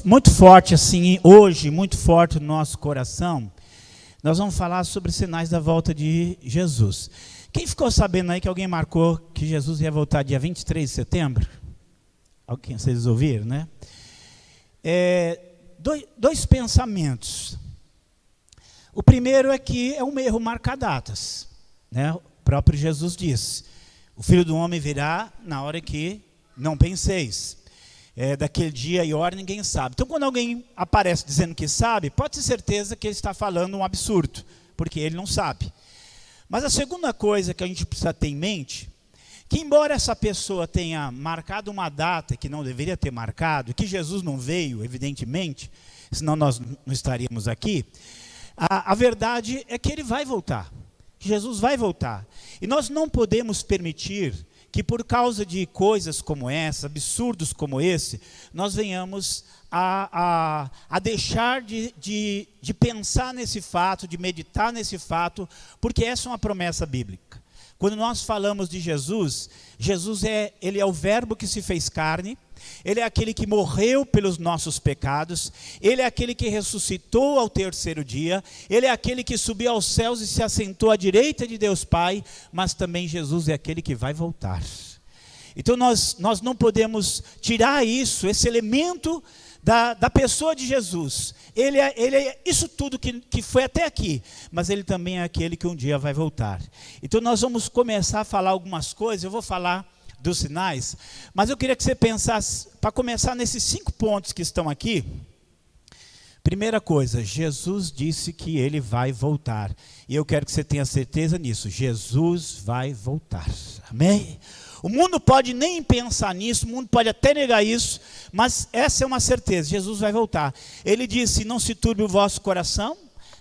Muito forte assim, hoje, muito forte no nosso coração, nós vamos falar sobre os sinais da volta de Jesus. Quem ficou sabendo aí que alguém marcou que Jesus ia voltar dia 23 de setembro? Alguém, vocês ouviram, né? Dois pensamentos. O primeiro é que é um erro marcar datas, né? O próprio Jesus disse, o Filho do Homem virá na hora que não penseis. Daquele dia e hora ninguém sabe. Então quando alguém aparece dizendo que sabe, pode ter certeza que ele está falando um absurdo, porque ele não sabe. Mas a segunda coisa que a gente precisa ter em mente, que embora essa pessoa tenha marcado uma data que não deveria ter marcado, que Jesus não veio, evidentemente, senão nós não estaríamos aqui, a verdade é que ele vai voltar. Jesus vai voltar. E nós não podemos permitir que por causa de coisas como essa, absurdos como esse, nós venhamos a deixar de pensar nesse fato, de meditar nesse fato, porque essa é uma promessa bíblica. Quando nós falamos de Jesus, ele é o verbo que se fez carne, ele é aquele que morreu pelos nossos pecados, ele é aquele que ressuscitou ao terceiro dia, ele é aquele que subiu aos céus e se assentou à direita de Deus Pai, mas também Jesus é aquele que vai voltar. Então nós não podemos tirar esse elemento da pessoa de Jesus. Ele é isso tudo que foi até aqui, mas ele também é aquele que um dia vai voltar. Então nós vamos começar a falar algumas coisas, eu vou falar dos sinais, mas eu queria que você pensasse, para começar nesses 5 pontos que estão aqui. Primeira coisa, Jesus disse que ele vai voltar, e eu quero que você tenha certeza nisso, Jesus vai voltar, amém? O mundo pode nem pensar nisso, o mundo pode até negar isso, mas essa é uma certeza, Jesus vai voltar. Ele disse, não se turbe o vosso coração,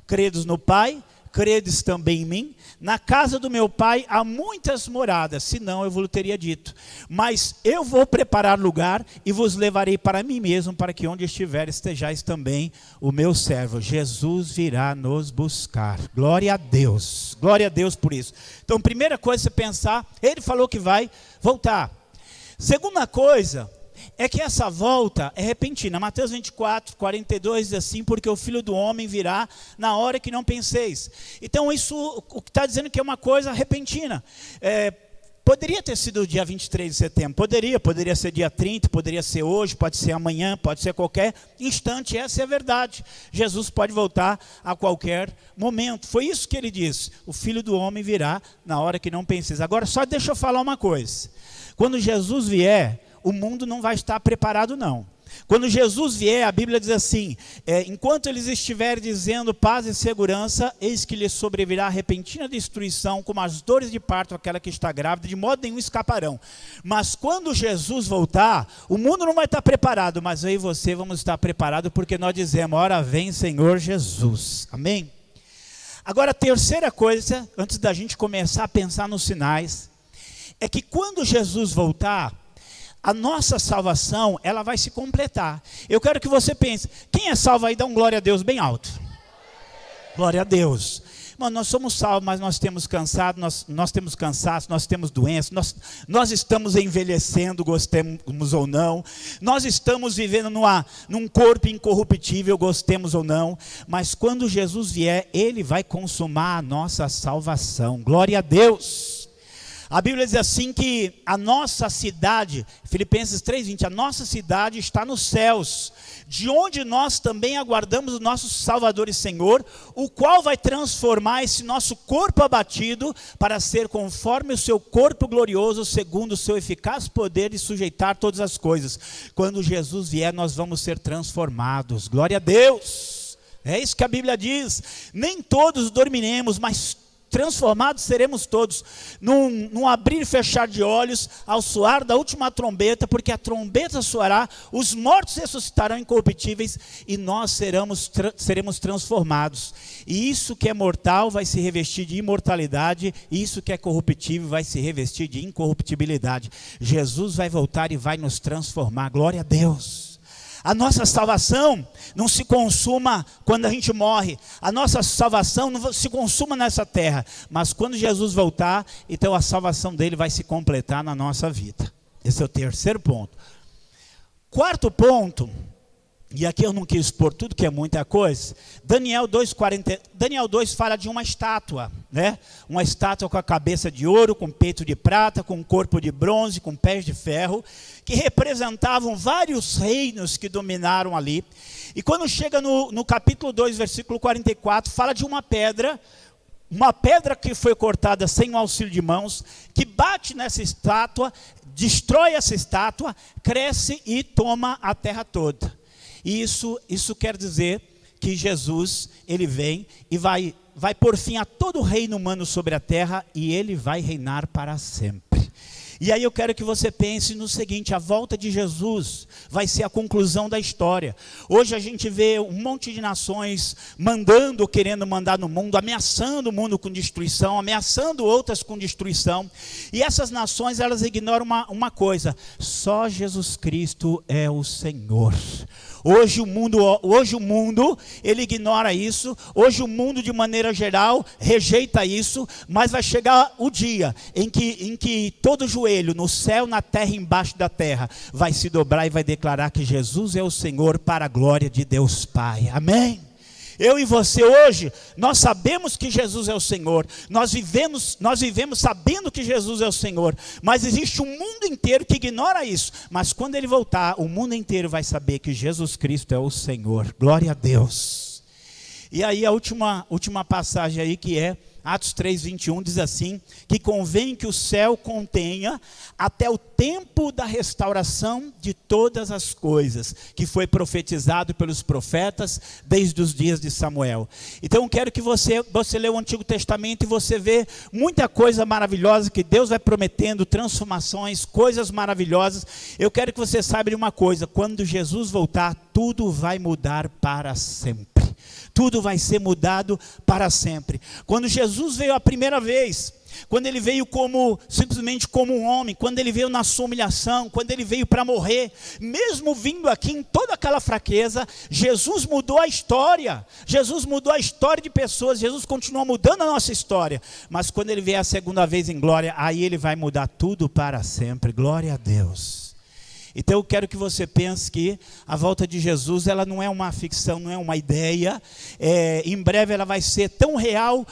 credes no Pai, credes também em mim, na casa do meu Pai há muitas moradas, senão eu vos teria dito, mas eu vou preparar lugar e vos levarei para mim mesmo, para que onde estiver estejais também o meu servo. Jesus virá nos buscar, glória a Deus por isso. Então primeira coisa você pensar, ele falou que vai voltar. Segunda coisa, é que essa volta é repentina. Mateus 24, 42 diz assim, porque o Filho do Homem virá na hora que não penseis. Então isso, o que está dizendo que é uma coisa repentina. Poderia ter sido o dia 23 de setembro, poderia ser dia 30, poderia ser hoje, pode ser amanhã, pode ser qualquer instante, essa é a verdade. Jesus pode voltar a qualquer momento. Foi isso que ele disse, o Filho do Homem virá na hora que não penseis. Agora só deixa eu falar uma coisa, quando Jesus vier, o mundo não vai estar preparado não. Quando Jesus vier, a Bíblia diz assim, enquanto eles estiverem dizendo paz e segurança, eis que lhes sobrevirá a repentina destruição, como as dores de parto, aquela que está grávida, de modo nenhum escaparão. Mas quando Jesus voltar, o mundo não vai estar preparado, mas eu e você vamos estar preparados, porque nós dizemos, ora vem Senhor Jesus, amém? Agora a terceira coisa, antes da gente começar a pensar nos sinais, é que quando Jesus voltar, a nossa salvação, ela vai se completar. Eu quero que você pense, quem é salvo aí, dá um glória a Deus bem alto. Glória a Deus. Mano, nós somos salvos, mas nós temos cansado, nós temos cansaço, nós temos doenças, nós estamos envelhecendo, gostemos ou não. Nós estamos vivendo num corpo incorruptível, gostemos ou não. Mas quando Jesus vier, ele vai consumar a nossa salvação. Glória a Deus. A Bíblia diz assim que a nossa cidade, Filipenses 3:20, a nossa cidade está nos céus, de onde nós também aguardamos o nosso Salvador e Senhor, o qual vai transformar esse nosso corpo abatido para ser conforme o seu corpo glorioso, segundo o seu eficaz poder de sujeitar todas as coisas. Quando Jesus vier, nós vamos ser transformados. Glória a Deus. É isso que a Bíblia diz. Nem todos dormiremos, mas transformados seremos todos, num abrir e fechar de olhos, ao soar da última trombeta, porque a trombeta soará, os mortos ressuscitarão incorruptíveis, e nós seremos transformados, e isso que é mortal vai se revestir de imortalidade, e isso que é corruptível vai se revestir de incorruptibilidade. Jesus vai voltar e vai nos transformar, glória a Deus. A nossa salvação não se consuma quando a gente morre. A nossa salvação não se consuma nessa terra. Mas quando Jesus voltar, então a salvação dele vai se completar na nossa vida. Esse é o terceiro ponto. Quarto ponto e aqui eu não quis expor tudo, que é muita coisa. Daniel 2 fala de uma estátua, né? Uma estátua com a cabeça de ouro, com peito de prata, com corpo de bronze, com pés de ferro, que representavam vários reinos que dominaram ali. E quando chega no capítulo 2, versículo 44, fala de uma pedra que foi cortada sem o auxílio de mãos, que bate nessa estátua, destrói essa estátua, cresce e toma a terra toda. E isso quer dizer que Jesus, ele vem e vai pôr fim a todo o reino humano sobre a terra, e ele vai reinar para sempre. E aí eu quero que você pense no seguinte: a volta de Jesus vai ser a conclusão da história. Hoje a gente vê um monte de nações querendo mandar no mundo, ameaçando o mundo com destruição, ameaçando outras com destruição. E essas nações, elas ignoram uma coisa: só Jesus Cristo é o Senhor. Hoje o mundo, ele ignora isso. Hoje o mundo, de maneira geral, rejeita isso. Mas vai chegar o dia em que todo joelho, no céu, na terra e embaixo da terra, vai se dobrar e vai declarar que Jesus é o Senhor, para a glória de Deus Pai. Amém? Eu e você hoje, nós sabemos que Jesus é o Senhor, nós vivemos sabendo que Jesus é o Senhor, mas existe um mundo inteiro que ignora isso. Mas quando ele voltar, o mundo inteiro vai saber que Jesus Cristo é o Senhor. Glória a Deus. E aí a última passagem aí, que é Atos 3:21, diz assim: que convém que o céu contenha até o tempo da restauração de todas as coisas, que foi profetizado pelos profetas desde os dias de Samuel. Então eu quero que você lê o Antigo Testamento e você vê muita coisa maravilhosa que Deus vai prometendo, transformações, coisas maravilhosas. Eu quero que você saiba de uma coisa: quando Jesus voltar, tudo vai mudar para sempre. Tudo vai ser mudado para sempre. Quando Jesus veio a primeira vez, quando ele veio simplesmente como um homem, quando ele veio na sua humilhação, quando ele veio para morrer, mesmo vindo aqui em toda aquela fraqueza, Jesus mudou a história. Jesus mudou a história de pessoas. Jesus continua mudando a nossa história. Mas quando ele vier a segunda vez em glória, aí ele vai mudar tudo para sempre. Glória a Deus. Então eu quero que você pense que a volta de Jesus, ela não é uma ficção, não é uma ideia. Em breve ela vai ser tão real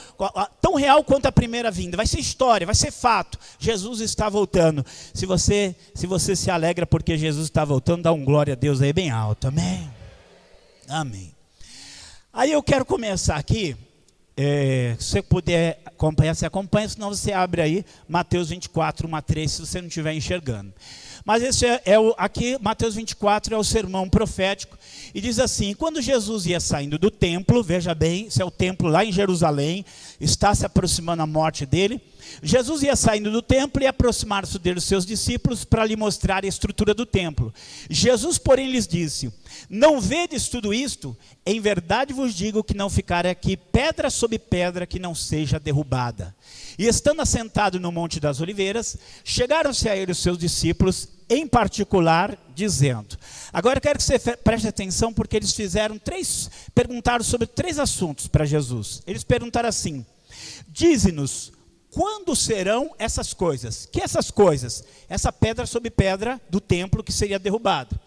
quanto a primeira vinda. Vai ser história, vai ser fato. Jesus está voltando. Se você se alegra porque Jesus está voltando, dá um glória a Deus aí bem alto. Amém? Amém. Aí eu quero começar aqui. Se você puder acompanhar, você acompanha. Senão você abre aí Mateus 24, 1-3, se você não estiver enxergando. Mas esse aqui, Mateus 24, é o sermão profético. E diz assim: quando Jesus ia saindo do templo, veja bem, esse é o templo lá em Jerusalém, está se aproximando a morte dele. Jesus ia saindo do templo e aproximar-se dele os seus discípulos para lhe mostrar a estrutura do templo. Jesus, porém, lhes disse: não vedes tudo isto? Em verdade vos digo que não ficará aqui pedra sobre pedra que não seja derrubada. E estando assentado no Monte das Oliveiras, chegaram-se a ele os seus discípulos, em particular, dizendo... Agora eu quero que você preste atenção, porque eles perguntaram sobre 3 assuntos para Jesus. Eles perguntaram assim: dize-nos, quando serão essas coisas? Que essas coisas? Essa pedra sobre pedra do templo que seria derrubada.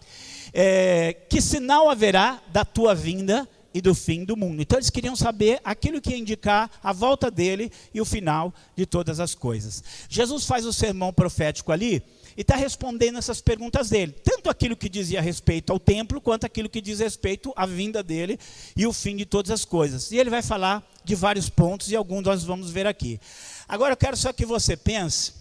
Que sinal haverá da tua vinda e do fim do mundo? Então eles queriam saber aquilo que ia indicar a volta dele e o final de todas as coisas. Jesus faz o sermão profético ali e está respondendo essas perguntas dele, tanto aquilo que dizia respeito ao templo, quanto aquilo que diz respeito à vinda dele e o fim de todas as coisas. E ele vai falar de vários pontos, e alguns nós vamos ver aqui. Agora eu quero só que você pense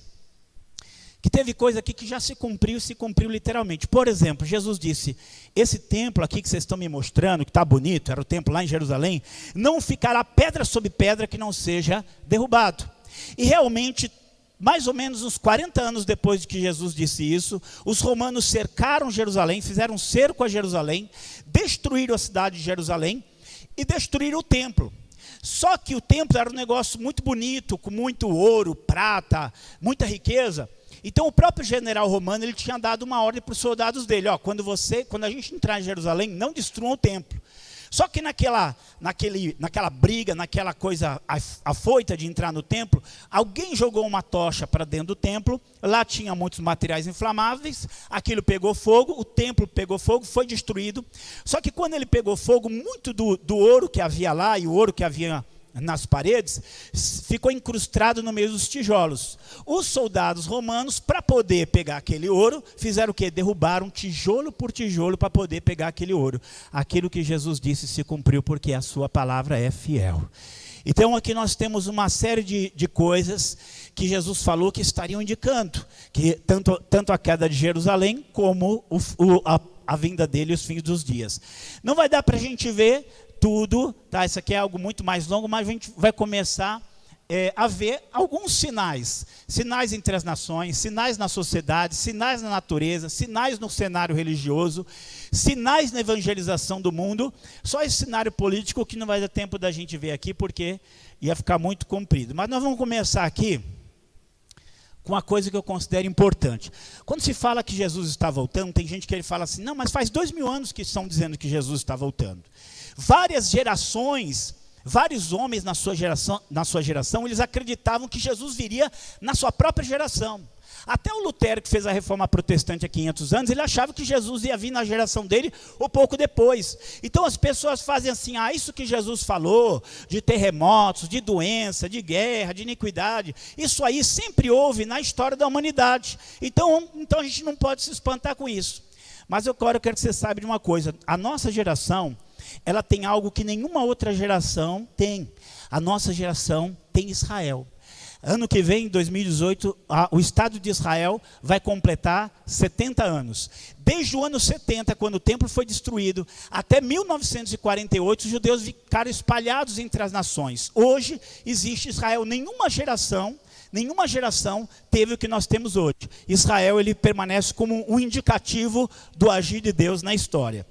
que teve coisa aqui que já se cumpriu literalmente. Por exemplo, Jesus disse: esse templo aqui que vocês estão me mostrando, que está bonito, era o templo lá em Jerusalém, não ficará pedra sobre pedra que não seja derrubado. E realmente, mais ou menos uns 40 anos depois de que Jesus disse isso, os romanos cercaram Jerusalém, fizeram um cerco a Jerusalém, destruíram a cidade de Jerusalém e destruíram o templo. Só que o templo era um negócio muito bonito, com muito ouro, prata, muita riqueza. Então o próprio general romano, ele tinha dado uma ordem para os soldados dele: quando a gente entrar em Jerusalém, não destruam o templo. Só que naquela briga, naquela coisa afoita de entrar no templo, alguém jogou uma tocha para dentro do templo, lá tinha muitos materiais inflamáveis, aquilo pegou fogo, o templo pegou fogo, foi destruído. Só que quando ele pegou fogo, muito do ouro que havia lá e o ouro que havia nas paredes, ficou incrustado no meio dos tijolos. Os soldados romanos, para poder pegar aquele ouro, fizeram o quê? Derrubaram tijolo por tijolo para poder pegar aquele ouro. Aquilo que Jesus disse se cumpriu, porque a sua palavra é fiel. Então aqui nós temos uma série de coisas que Jesus falou que estariam indicando, que tanto a queda de Jerusalém, como a vinda dele e os fins dos dias. Não vai dar para a gente ver tudo, tá? Isso aqui é algo muito mais longo, mas a gente vai começar a ver alguns sinais. Sinais entre as nações, sinais na sociedade, sinais na natureza, sinais no cenário religioso, sinais na evangelização do mundo. Só esse cenário político que não vai dar tempo da gente ver aqui, porque ia ficar muito comprido. Mas nós vamos começar aqui com uma coisa que eu considero importante. Quando se fala que Jesus está voltando, tem gente que ele fala assim, não, mas faz 2000 anos que estão dizendo que Jesus está voltando. Várias gerações, vários homens na sua geração, eles acreditavam que Jesus viria na sua própria geração. Até o Lutero, que fez a reforma protestante há 500 anos, ele achava que Jesus ia vir na geração dele ou pouco depois. Então as pessoas fazem assim, isso que Jesus falou, de terremotos, de doença, de guerra, de iniquidade, isso aí sempre houve na história da humanidade. Então a gente não pode se espantar com isso. Mas agora eu quero que você saiba de uma coisa, a nossa geração, ela tem algo que nenhuma outra geração tem. A nossa geração tem Israel. Ano que vem, em 2018, o Estado de Israel vai completar 70 anos. Desde o ano 70, quando o templo foi destruído, até 1948, os judeus ficaram espalhados entre as nações. Hoje existe Israel. Nenhuma geração teve o que nós temos hoje. Israel, ele permanece como um indicativo do agir de Deus na história.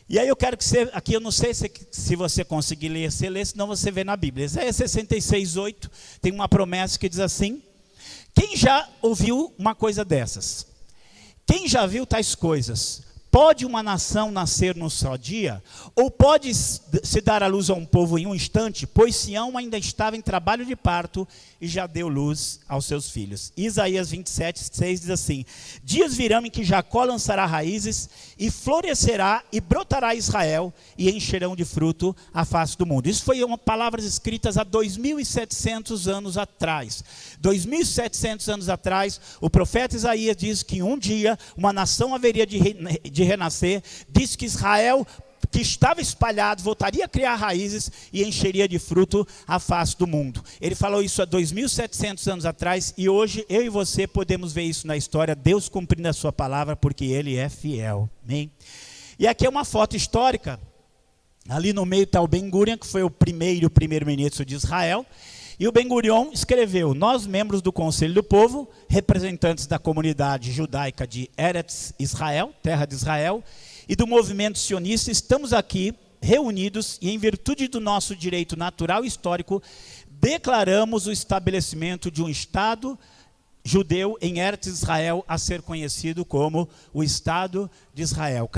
E aí eu quero que você, aqui eu não sei se você conseguir ler, você lê, senão você vê na Bíblia. Isaías 66:8 tem uma promessa que diz assim, quem já ouviu uma coisa dessas? Quem já viu tais coisas? Pode uma nação nascer num só dia? Ou pode se dar à luz a um povo em um instante? Pois Sião ainda estava em trabalho de parto e já deu luz aos seus filhos. Isaías 27:6 diz assim, dias virão em que Jacó lançará raízes e florescerá e brotará Israel e encherão de fruto a face do mundo. Isso foi palavras escritas há 2.700 anos atrás. 2.700 anos atrás, o profeta Isaías diz que um dia uma nação haveria de renascer, diz que Israel, que estava espalhado, voltaria a criar raízes e encheria de fruto a face do mundo. Ele falou isso há 2.700 anos atrás e hoje eu e você podemos ver isso na história, Deus cumprindo a sua palavra porque Ele é fiel. Amém? E aqui é uma foto histórica, ali no meio está o Ben-Gurion, que foi o primeiro-ministro de Israel, e o Ben-Gurion escreveu, nós membros do Conselho do Povo, representantes da comunidade judaica de Eretz Israel, terra de Israel, e do movimento sionista, estamos aqui reunidos e em virtude do nosso direito natural e histórico, declaramos o estabelecimento de um Estado judeu em Eretz Israel a ser conhecido como o Estado de Israel.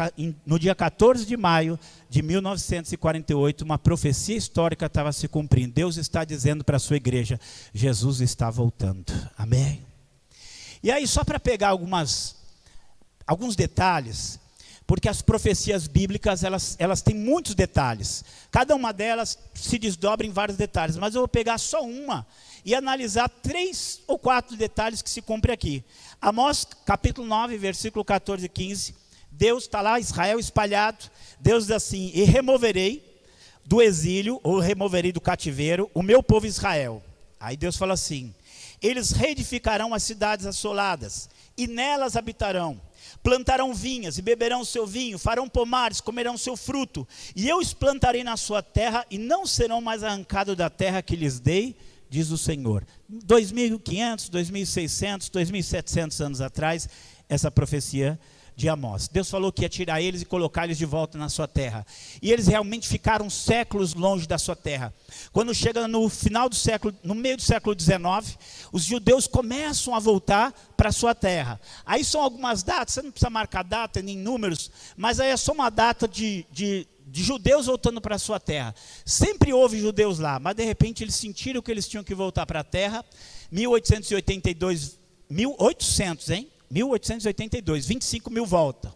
No dia 14 de maio de 1948, uma profecia histórica estava se cumprindo. Deus está dizendo para a sua igreja, Jesus está voltando. Amém? E aí, só para pegar alguns detalhes, porque as profecias bíblicas, elas têm muitos detalhes. Cada uma delas se desdobra em vários detalhes, mas eu vou pegar só uma e analisar 3 ou 4 detalhes que se cumprem aqui. Amós, capítulo 9, versículo 14 e 15. Deus está lá, Israel espalhado. Deus diz assim, e removerei do exílio, ou removerei do cativeiro, o meu povo Israel. Aí Deus fala assim, eles reedificarão as cidades assoladas, e nelas habitarão. Plantarão vinhas e beberão o seu vinho, farão pomares, comerão seu fruto. E eu os plantarei na sua terra, e não serão mais arrancados da terra que lhes dei, diz o Senhor. 2.500, 2.600, 2.700 anos atrás, essa profecia de Amós. Deus falou que ia tirar eles e colocar eles de volta na sua terra. E eles realmente ficaram séculos longe da sua terra. Quando chega no final do século, no meio do século XIX, os judeus começam a voltar para a sua terra. Aí são algumas datas, você não precisa marcar data nem números, mas aí é só uma data de de judeus voltando para a sua terra. Sempre houve judeus lá, mas de repente eles sentiram que eles tinham que voltar para a terra. 1882, 1882, 25 mil voltas.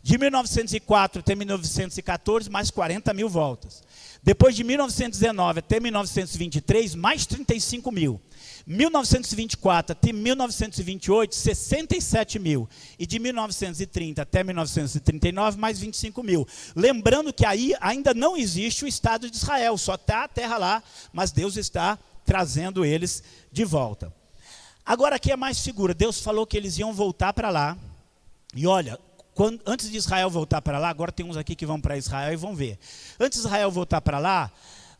De 1904 até 1914, mais 40 mil voltas. Depois de 1919 até 1923, mais 35 mil. 1924 até 1928, 67 mil. E de 1930 até 1939, mais 25 mil. Lembrando que aí ainda não existe o Estado de Israel, só está a terra lá, mas Deus está trazendo eles de volta. Agora aqui é mais seguro. Deus falou que eles iam voltar para lá. E olha, antes de Israel voltar para lá, agora tem uns aqui que vão para Israel e vão ver. Antes de Israel voltar para lá,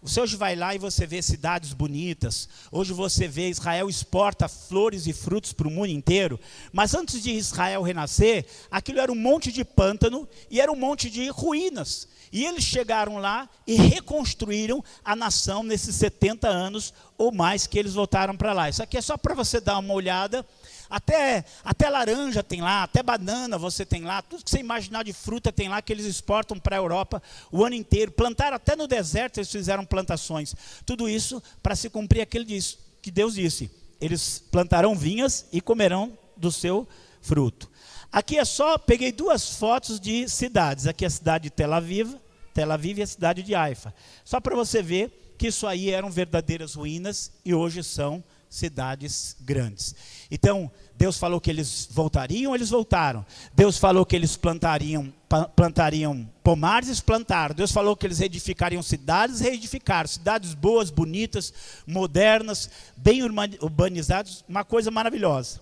você hoje vai lá e você vê cidades bonitas. Hoje você vê Israel exporta flores e frutos para o mundo inteiro. Mas antes de Israel renascer, aquilo era um monte de pântano e era um monte de ruínas. E eles chegaram lá e reconstruíram a nação nesses 70 anos ou mais que eles voltaram para lá. Isso aqui é só para você dar uma olhada. Até laranja tem lá, até banana você tem lá, tudo que você imaginar de fruta tem lá, que eles exportam para a Europa o ano inteiro. Plantaram até no deserto, eles fizeram plantações. Tudo isso para se cumprir aquilo que Deus disse. Eles plantarão vinhas e comerão do seu fruto. Aqui peguei duas fotos de cidades. Aqui é a cidade de Tel Aviv e a cidade de Haifa. Só para você ver que isso aí eram verdadeiras ruínas e hoje são cidades grandes. Então, Deus falou que eles voltariam, eles voltaram. Deus falou que eles plantariam pomares, eles plantaram. Deus falou que eles reedificariam cidades, reedificaram. Cidades boas, bonitas, modernas, bem urbanizadas, uma coisa maravilhosa.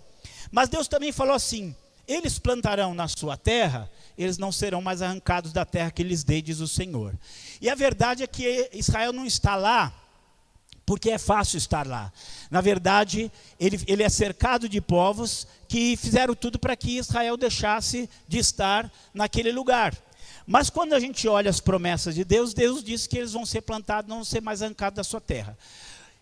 Mas Deus também falou assim: eles plantarão na sua terra, eles não serão mais arrancados da terra que lhes dei, diz o Senhor. E a verdade é que Israel não está lá porque é fácil estar lá. Na verdade, ele é cercado de povos que fizeram tudo para que Israel deixasse de estar naquele lugar. Mas quando a gente olha as promessas de Deus, Deus disse que eles vão ser plantados, não vão ser mais arrancados da sua terra.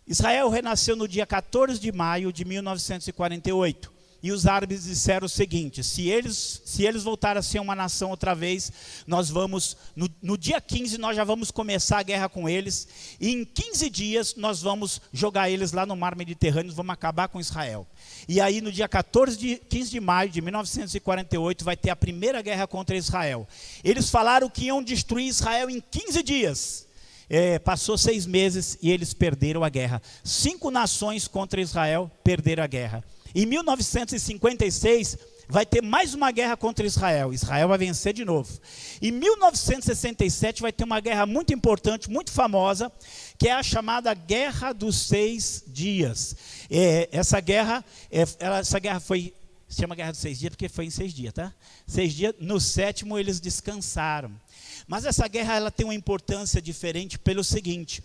Israel renasceu no dia 14 de maio de 1948. E os árabes disseram o seguinte: se eles voltarem a ser uma nação outra vez, nós vamos, no dia 15 nós já vamos começar a guerra com eles, e em 15 dias nós vamos jogar eles lá no mar Mediterrâneo, vamos acabar com Israel. E aí no dia 15 de maio de 1948 vai ter a primeira guerra contra Israel. Eles falaram que iam destruir Israel em 15 dias. Passou 6 meses e eles perderam a guerra. 5 nações contra Israel perderam a guerra. Em 1956, vai ter mais uma guerra contra Israel. Israel vai vencer de novo. Em 1967, vai ter uma guerra muito importante, muito famosa, que é a chamada Guerra dos 6 Dias. Essa guerra se chama Guerra dos 6 Dias, porque foi em 6 dias, tá? 6 dias, no 7º eles descansaram. Mas essa guerra ela tem uma importância diferente pelo seguinte: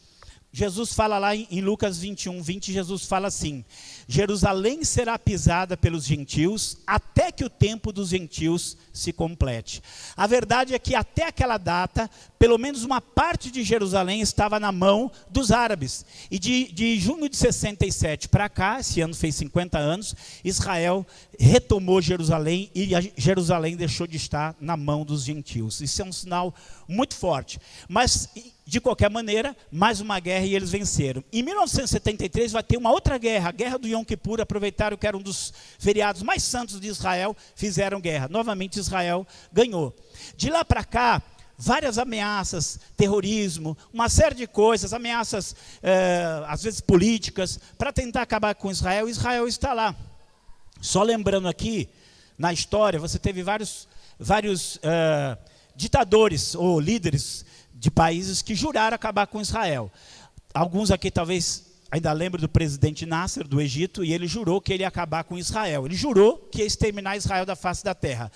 Jesus fala lá em Lucas 21:20, Jesus fala assim: Jerusalém será pisada pelos gentios, até que o tempo dos gentios se complete. A verdade é que até aquela data, pelo menos uma parte de Jerusalém estava na mão dos árabes. E de junho de 67 para cá, esse ano fez 50 anos, Israel retomou Jerusalém e Jerusalém deixou de estar na mão dos gentios. Isso é um sinal muito forte. Mas, de qualquer maneira, mais uma guerra e eles venceram. Em 1973 vai ter uma outra guerra, a Guerra do Yom Kippur. Aproveitaram que era um dos feriados mais santos de Israel, fizeram guerra. Novamente Israel ganhou. De lá para cá, várias ameaças, terrorismo, uma série de coisas, ameaças, às vezes políticas, para tentar acabar com Israel. Israel está lá. Só lembrando aqui, na história, você teve vários ditadores ou líderes de países que juraram acabar com Israel. Alguns aqui talvez ainda lembrem do presidente Nasser, do Egito, e ele jurou que ele ia acabar com Israel. Ele jurou que ia exterminar Israel da face da terra.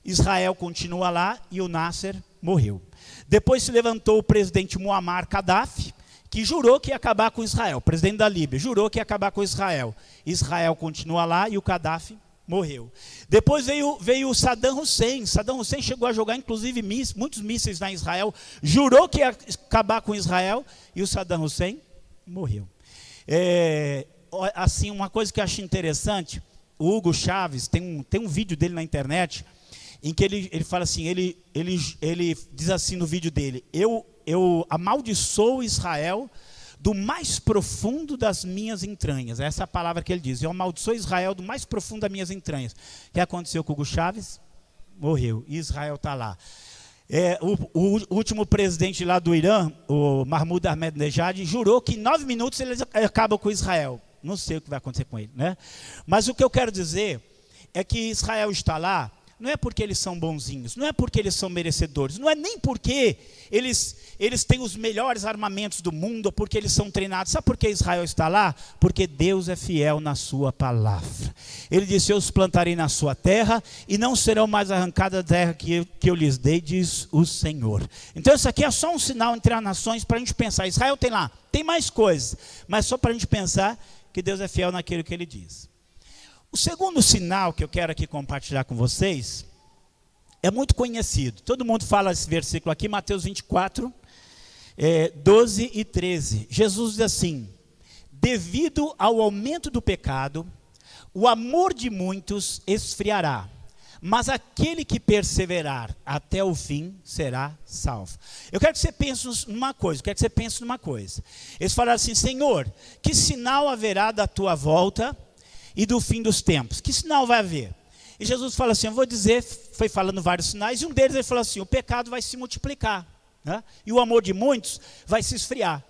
Israel continua lá e o Nasser morreu. Depois se levantou o presidente Muammar Gaddafi, que jurou que ia acabar com Israel. O presidente da Líbia jurou que ia acabar com Israel. Israel continua lá e o Gaddafi morreu. Depois veio o Saddam Hussein. Saddam Hussein chegou a jogar inclusive muitos mísseis na Israel, jurou que ia acabar com Israel e o Saddam Hussein morreu. Assim, uma coisa que eu acho interessante, o Hugo Chávez, tem um vídeo dele na internet, em que ele fala assim, ele diz assim no vídeo dele, eu amaldiçoo Israel do mais profundo das minhas entranhas. Essa é a palavra que ele diz. Eu amaldiçoo Israel do mais profundo das minhas entranhas. O que aconteceu com o Hugo Chávez? Morreu. E Israel está lá. O último presidente lá do Irã, o Mahmoud Ahmadinejad, jurou que em 9 minutos eles acabam com Israel. Não sei o que vai acontecer com ele, né? Mas o que eu quero dizer é que Israel está lá, não é porque eles são bonzinhos, não é porque eles são merecedores, não é nem porque eles têm os melhores armamentos do mundo, ou porque eles são treinados. Sabe por que Israel está lá? Porque Deus é fiel na sua palavra. Ele disse, eu os plantarei na sua terra, e não serão mais arrancadas da terra que eu lhes dei, diz o Senhor. Então isso aqui é só um sinal entre as nações, para a gente pensar, Israel tem lá, tem mais coisas, mas só para a gente pensar que Deus é fiel naquilo que Ele diz. O segundo sinal que eu quero aqui compartilhar com vocês é muito conhecido. Todo mundo fala esse versículo aqui, Mateus 24, 12 e 13. Jesus diz assim, devido ao aumento do pecado, o amor de muitos esfriará, mas aquele que perseverar até o fim será salvo. Eu quero que você pense numa coisa, Eles falaram assim, Senhor, que sinal haverá da tua volta e do fim dos tempos? Que sinal vai haver? E Jesus fala assim, eu vou dizer, foi falando vários sinais, e um deles ele falou assim, o pecado vai se multiplicar, né? E o amor de muitos vai se esfriar.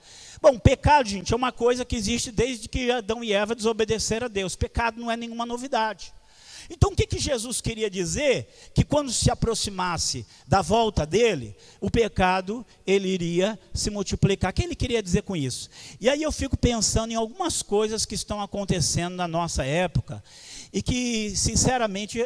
Bom, pecado, gente, é uma coisa que existe desde que Adão e Eva desobedeceram a Deus. Pecado não é nenhuma novidade. Então o que Jesus queria dizer? Que quando se aproximasse da volta dele, o pecado ele iria se multiplicar. O que ele queria dizer com isso? E aí eu fico pensando em algumas coisas que estão acontecendo na nossa época, e que sinceramente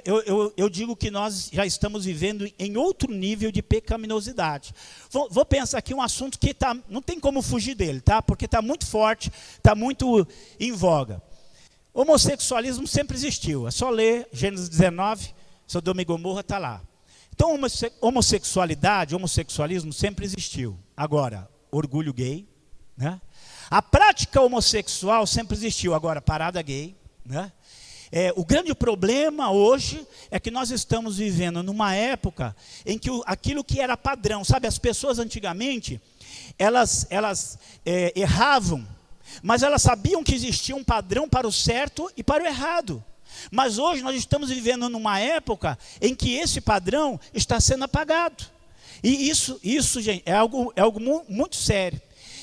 eu digo que nós já estamos vivendo em outro nível de pecaminosidade. Vou pensar aqui um assunto que não tem como fugir dele, tá? Porque está muito forte, está muito em voga. Homossexualismo sempre existiu, é só ler Gênesis 19, Sodoma e Gomorra está lá. Então homossexualismo sempre existiu. Agora, orgulho gay, né? A prática homossexual sempre existiu, agora parada gay, né? O grande problema hoje é que nós estamos vivendo numa época em que aquilo que era padrão, sabe, as pessoas antigamente, elas erravam, mas elas sabiam que existia um padrão para o certo e para o errado. Mas hoje nós estamos vivendo numa época em que esse padrão está sendo apagado. E isso gente, é algo muito sério.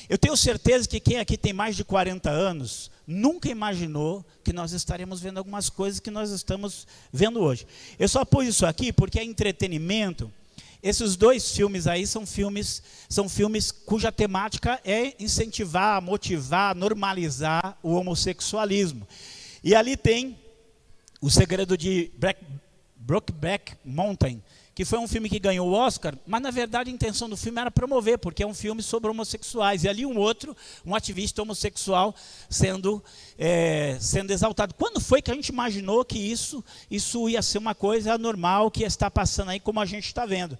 Eu tenho certeza que quem aqui tem mais de 40 anos nunca imaginou que nós estaremos vendo algumas coisas que nós estamos vendo hoje. Eu só pus isso aqui porque é entretenimento. Esses dois filmes aí são filmes cuja temática é incentivar, motivar, normalizar o homossexualismo. E ali tem O Segredo de Brokeback Mountain, que foi um filme que ganhou o Oscar, mas na verdade a intenção do filme era promover, porque é um filme sobre homossexuais. E ali um ativista homossexual sendo exaltado. Quando foi que a gente imaginou que isso ia ser uma coisa normal, que está passando aí como a gente está vendo?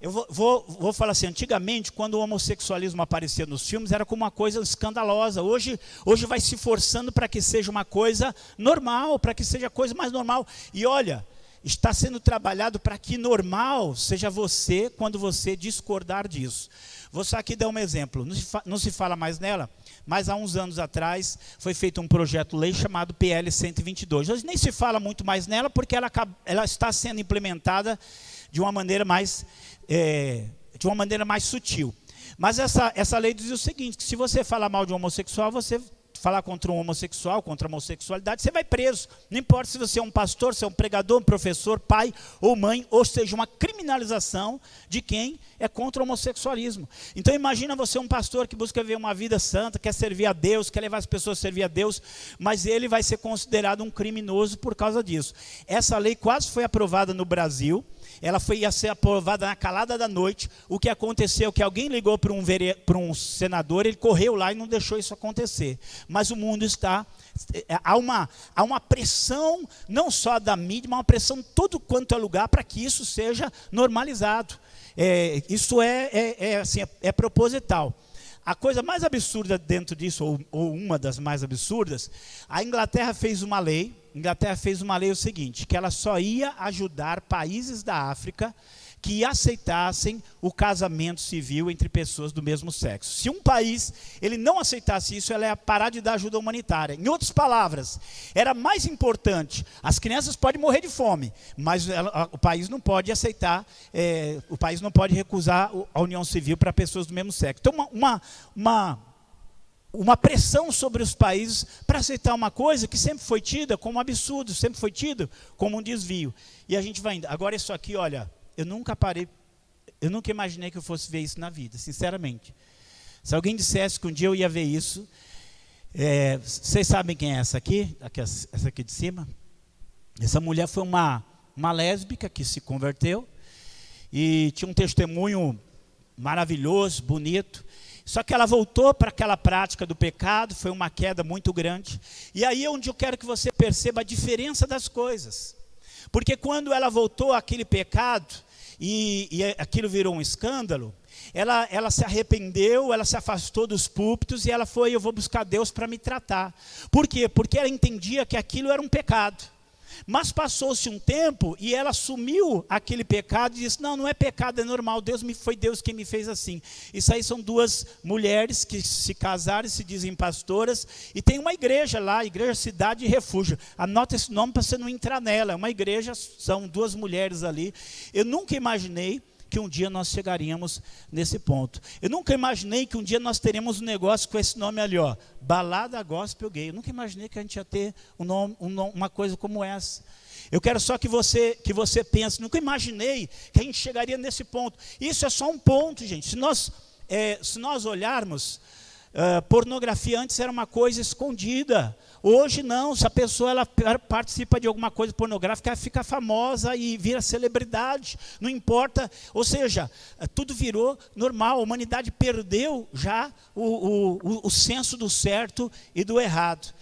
Eu vou falar assim, antigamente, quando o homossexualismo aparecia nos filmes, era como uma coisa escandalosa. Hoje vai se forçando para que seja uma coisa normal, para que seja a coisa mais normal. E olha, está sendo trabalhado para que normal seja você quando você discordar disso. Vou só aqui dar um exemplo, não se fala mais nela, mas há uns anos atrás foi feito um projeto-lei chamado PL 122. Hoje nem se fala muito mais nela porque ela está sendo implementada de uma maneira mais sutil. Mas essa lei diz o seguinte, que se você falar mal de um homossexual, você falar contra um homossexual, contra a homossexualidade, você vai preso. Não importa se você é um pastor, se é um pregador, um professor, pai ou mãe, ou seja, uma criminalização de quem é contra o homossexualismo. Então imagina você um pastor que busca viver uma vida santa, quer servir a Deus, quer levar as pessoas a servir a Deus, mas ele vai ser considerado um criminoso por causa disso. Essa lei quase foi aprovada no Brasil. Ela ia ser aprovada na calada da noite. O que aconteceu é que alguém ligou para um senador, ele correu lá e não deixou isso acontecer. Mas o mundo há uma pressão, não só da mídia, mas uma pressão em todo quanto é lugar para que isso seja normalizado. Isso é proposital. A coisa mais absurda dentro disso, ou uma das mais absurdas, a Inglaterra fez uma lei, Inglaterra fez uma lei o seguinte, que ela só ia ajudar países da África que aceitassem o casamento civil entre pessoas do mesmo sexo. Se um país ele não aceitasse isso, ela ia parar de dar ajuda humanitária. Em outras palavras, era mais importante, as crianças podem morrer de fome, mas o país não pode aceitar, o país não pode recusar a união civil para pessoas do mesmo sexo. Então, uma pressão sobre os países para aceitar uma coisa que sempre foi tida como um absurdo, sempre foi tido como um desvio. E a gente vai indo. Agora isso aqui, olha, eu nunca imaginei que eu fosse ver isso na vida, sinceramente. Se alguém dissesse que um dia eu ia ver isso, vocês sabem quem é essa aqui? Essa aqui de cima? Essa mulher foi uma lésbica que se converteu e tinha um testemunho maravilhoso, bonito. Só que ela voltou para aquela prática do pecado, foi uma queda muito grande. E aí é onde eu quero que você perceba a diferença das coisas. Porque quando ela voltou àquele pecado, e aquilo virou um escândalo, ela se arrependeu, ela se afastou dos púlpitos e ela foi, eu vou buscar Deus para me tratar. Por quê? Porque ela entendia que aquilo era um pecado. Mas passou-se um tempo e ela assumiu aquele pecado e disse, não é pecado, é normal, foi Deus quem me fez assim. Isso aí são duas mulheres que se casaram, se dizem pastoras, e tem uma igreja lá, Igreja Cidade e Refúgio. Anota esse nome para você não entrar nela, é uma igreja, são duas mulheres ali. Eu nunca imaginei que um dia nós chegaríamos nesse ponto. Eu nunca imaginei que um dia nós teríamos um negócio com esse nome ali, ó, Balada Gospel Gay. Eu nunca imaginei que a gente ia ter uma coisa como essa. Eu quero só que você pense, nunca imaginei que a gente chegaria nesse ponto. Isso é só um ponto, gente. Se nós olharmos, pornografia antes era uma coisa escondida. Hoje não, se a pessoa ela participa de alguma coisa pornográfica, ela fica famosa e vira celebridade, não importa, ou seja, tudo virou normal, a humanidade perdeu já o senso do certo e do errado.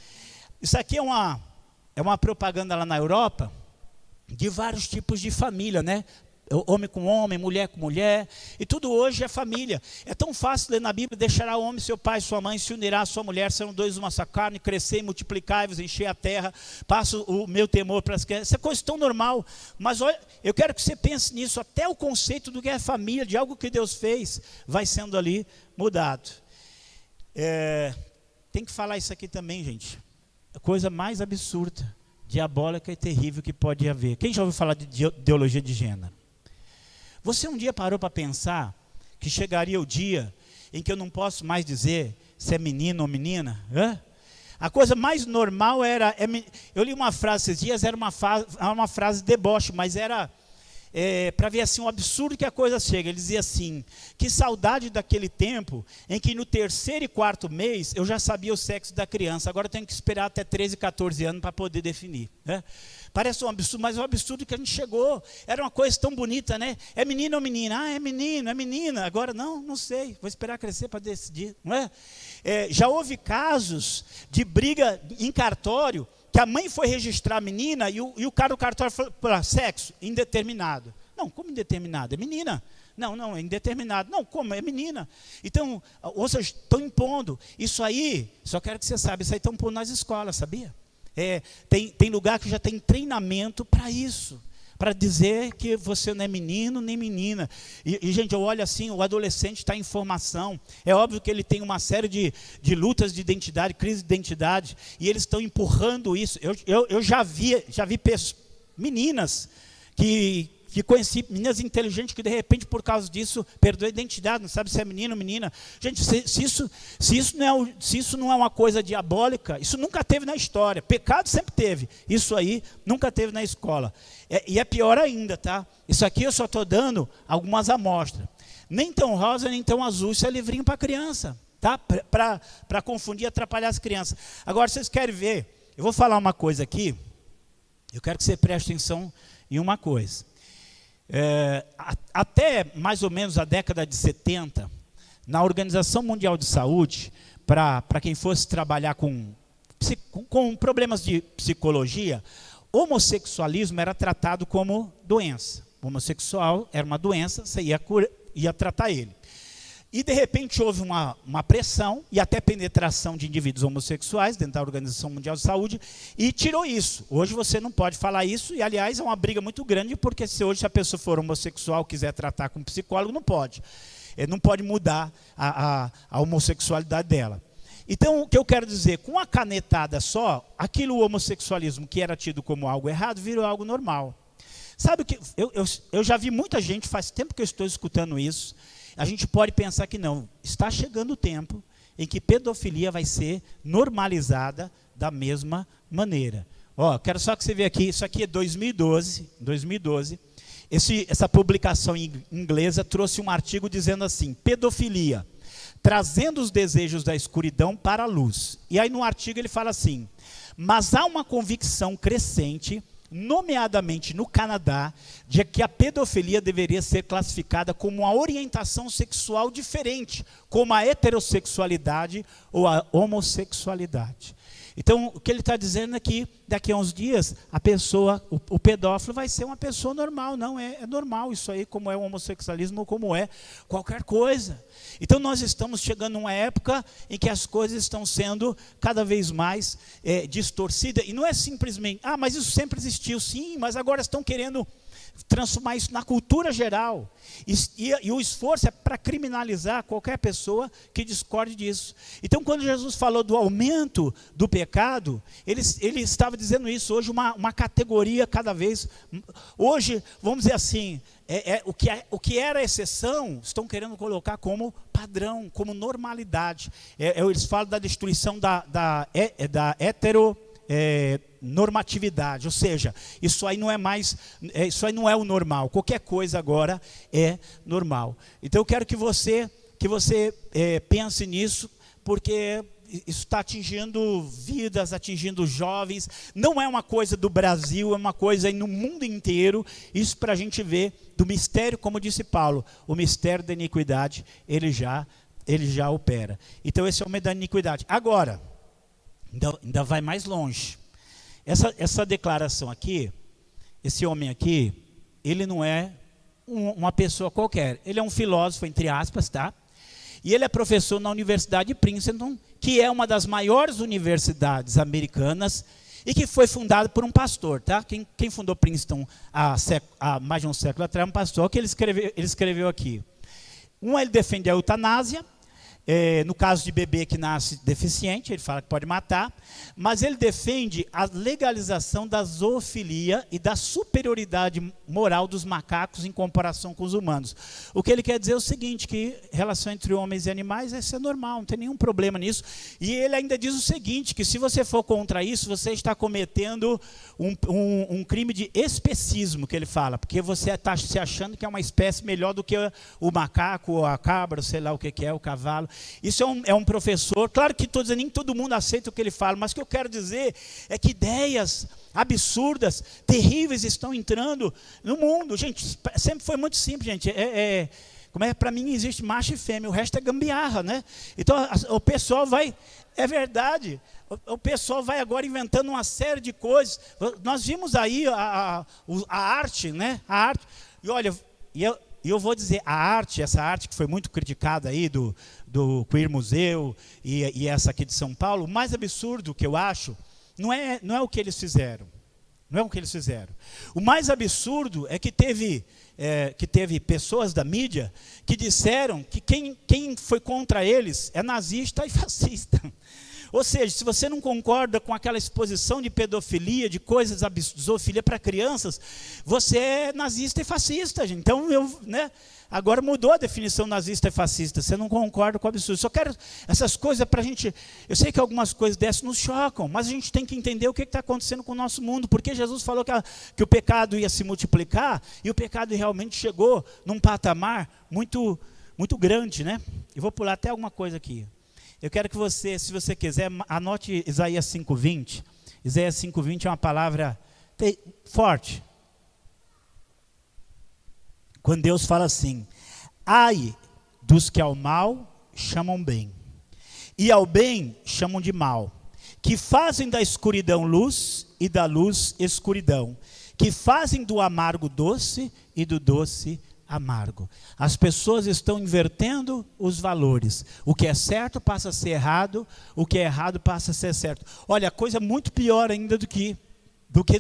Isso aqui é uma propaganda lá na Europa, de vários tipos de família, né? Homem com homem, mulher com mulher, e tudo hoje é família. É tão fácil ler na Bíblia, deixará o homem, seu pai, sua mãe, se unirá a sua mulher, serão dois uma só carne, crescer e multiplicar-vos, encher a terra, passo o meu temor para as crianças. Essa é coisa tão normal, mas olha, eu quero que você pense nisso, até o conceito do que é família, de algo que Deus fez, vai sendo ali mudado. Tem que falar isso aqui também, gente, a coisa mais absurda, diabólica e terrível que pode haver. Quem já ouviu falar de ideologia de gênero? Você um dia parou para pensar que chegaria o dia em que eu não posso mais dizer se é menino ou menina? A coisa mais normal era... eu li uma frase esses dias, era uma frase de deboche, mas era para ver assim, um absurdo que a coisa chega. Ele dizia assim, que saudade daquele tempo em que no 3º e 4º mês eu já sabia o sexo da criança. Agora eu tenho que esperar até 13, 14 anos para poder definir. Parece um absurdo, mas é um absurdo que a gente chegou. Era uma coisa tão bonita, né? É menino ou menina? É menino, é menina. Agora, não sei. Vou esperar crescer para decidir. Não é? Já houve casos de briga em cartório, que a mãe foi registrar a menina e o cara do cartório falou, sexo, indeterminado. Não, como indeterminado? É menina. Não, é indeterminado. Não, como? É menina. Então, ou seja, estão impondo. Isso aí, só quero que você saiba, isso aí estão pondo nas escolas, sabia? Tem lugar que já tem treinamento para isso, para dizer que você não é menino nem menina. E, gente, eu olho assim, o adolescente está em formação, é óbvio que ele tem uma série de lutas de identidade, crise de identidade, e eles estão empurrando isso. Eu já vi meninas que conheci, meninas inteligentes que de repente por causa disso perdeu a identidade, não sabe se é menino ou menina. Gente, se isso não é uma coisa diabólica, isso nunca teve na história. Pecado sempre teve, isso aí nunca teve na escola. E é pior ainda, tá? Isso aqui eu só estou dando algumas amostras. Nem tão rosa, nem tão azul, isso é livrinho para criança, tá? Para confundir e atrapalhar as crianças. Agora, vocês querem ver, eu vou falar uma coisa aqui, eu quero que você preste atenção em uma coisa. Até mais ou menos a década de 70, na Organização Mundial de Saúde, para quem fosse trabalhar com problemas de psicologia, homossexualismo era tratado como doença. O homossexual era uma doença, você ia tratar ele. E de repente houve uma pressão e até penetração de indivíduos homossexuais dentro da Organização Mundial de Saúde e tirou isso. Hoje você não pode falar isso e, aliás, é uma briga muito grande, porque se hoje a pessoa for homossexual quiser tratar com psicólogo, não pode. Ele não pode mudar a homossexualidade dela. Então, o que eu quero dizer, com a canetada só, aquilo, o homossexualismo que era tido como algo errado, virou algo normal. Sabe o que? Eu já vi muita gente, faz tempo que eu estou escutando isso. A gente pode pensar que não, está chegando o tempo em que pedofilia vai ser normalizada da mesma maneira. Ó, quero só que você veja aqui, isso aqui é 2012. Essa publicação inglesa trouxe um artigo dizendo assim: pedofilia, trazendo os desejos da escuridão para a luz. E aí no artigo ele fala assim: mas há uma convicção crescente, nomeadamente no Canadá, de que a pedofilia deveria ser classificada como uma orientação sexual diferente, como a heterossexualidade ou a homossexualidade. Então, o que ele está dizendo é que daqui a uns dias, a pessoa, o pedófilo vai ser uma pessoa normal. Não, é normal isso aí, como é o homossexualismo ou como é qualquer coisa. Então, nós estamos chegando numa época em que as coisas estão sendo cada vez mais distorcidas. E não é simplesmente, mas isso sempre existiu. Sim, mas agora estão querendo transformar isso na cultura geral. E o esforço é para criminalizar qualquer pessoa que discorde disso. Então, quando Jesus falou do aumento do pecado, ele estava dizendo isso. Hoje, uma categoria cada vez... Hoje, vamos dizer assim, o que era exceção, estão querendo colocar como padrão, como normalidade. Eles falam da destruição da normatividade, ou seja, isso aí não é mais, isso aí não é o normal. Qualquer coisa agora é normal. Então eu quero que você pense nisso, porque isso está atingindo vidas, atingindo jovens. Não é uma coisa do Brasil, é uma coisa aí no mundo inteiro. Isso para a gente ver do mistério, como disse Paulo, o mistério da iniquidade, ele já opera. Então esse é o medo da iniquidade. Agora, ainda vai mais longe. Essa declaração aqui, esse homem aqui, ele não é uma pessoa qualquer. Ele é um filósofo, entre aspas, tá? E ele é professor na Universidade de Princeton, que é uma das maiores universidades americanas e que foi fundada por um pastor, tá? Quem fundou Princeton há mais de um século atrás é um pastor, que ele escreveu aqui. Ele defende a eutanásia. No caso de bebê que nasce deficiente, ele fala que pode matar, mas ele defende a legalização da zoofilia e da superioridade moral dos macacos em comparação com os humanos. O que ele quer dizer é o seguinte, que relação entre homens e animais é normal, não tem nenhum problema nisso. E ele ainda diz o seguinte, que se você for contra isso, você está cometendo um crime de especismo, que ele fala, porque você está se achando que é uma espécie melhor do que o macaco, ou a cabra, sei lá o que é, o cavalo. Isso é um professor, claro que nem todo mundo aceita o que ele fala, mas o que eu quero dizer é que ideias absurdas, terríveis estão entrando no mundo. Gente, sempre foi muito simples, gente. Para mim existe macho e fêmea, o resto é gambiarra, né? Então o pessoal vai, é verdade, o pessoal vai agora inventando uma série de coisas. Nós vimos aí a arte, né? A arte, e olha, eu vou dizer, essa arte que foi muito criticada aí do Queer Museu e essa aqui de São Paulo, o mais absurdo que eu acho, não é o que eles fizeram. Não é o que eles fizeram. O mais absurdo é que teve pessoas da mídia que disseram que quem foi contra eles é nazista e fascista. Ou seja, se você não concorda com aquela exposição de pedofilia, de coisas zoofilia para crianças, você é nazista e fascista, gente. Então, agora mudou a definição nazista e fascista. Você não concorda com o absurdo. Só quero essas coisas para a gente... Eu sei que algumas coisas dessas nos chocam, mas a gente tem que entender o que está acontecendo com o nosso mundo. Porque Jesus falou que o pecado ia se multiplicar, e o pecado realmente chegou num patamar muito, muito grande, né? Eu vou pular até alguma coisa aqui. Eu quero que você, se você quiser, anote Isaías 5:20. Isaías 5:20 é uma palavra forte. Quando Deus fala assim: ai dos que ao mal chamam bem, e ao bem chamam de mal, que fazem da escuridão luz e da luz escuridão, que fazem do amargo doce e do doce amargo. As pessoas estão invertendo os valores. O que é certo passa a ser errado, o que é errado passa a ser certo. Olha, a coisa é muito pior ainda do que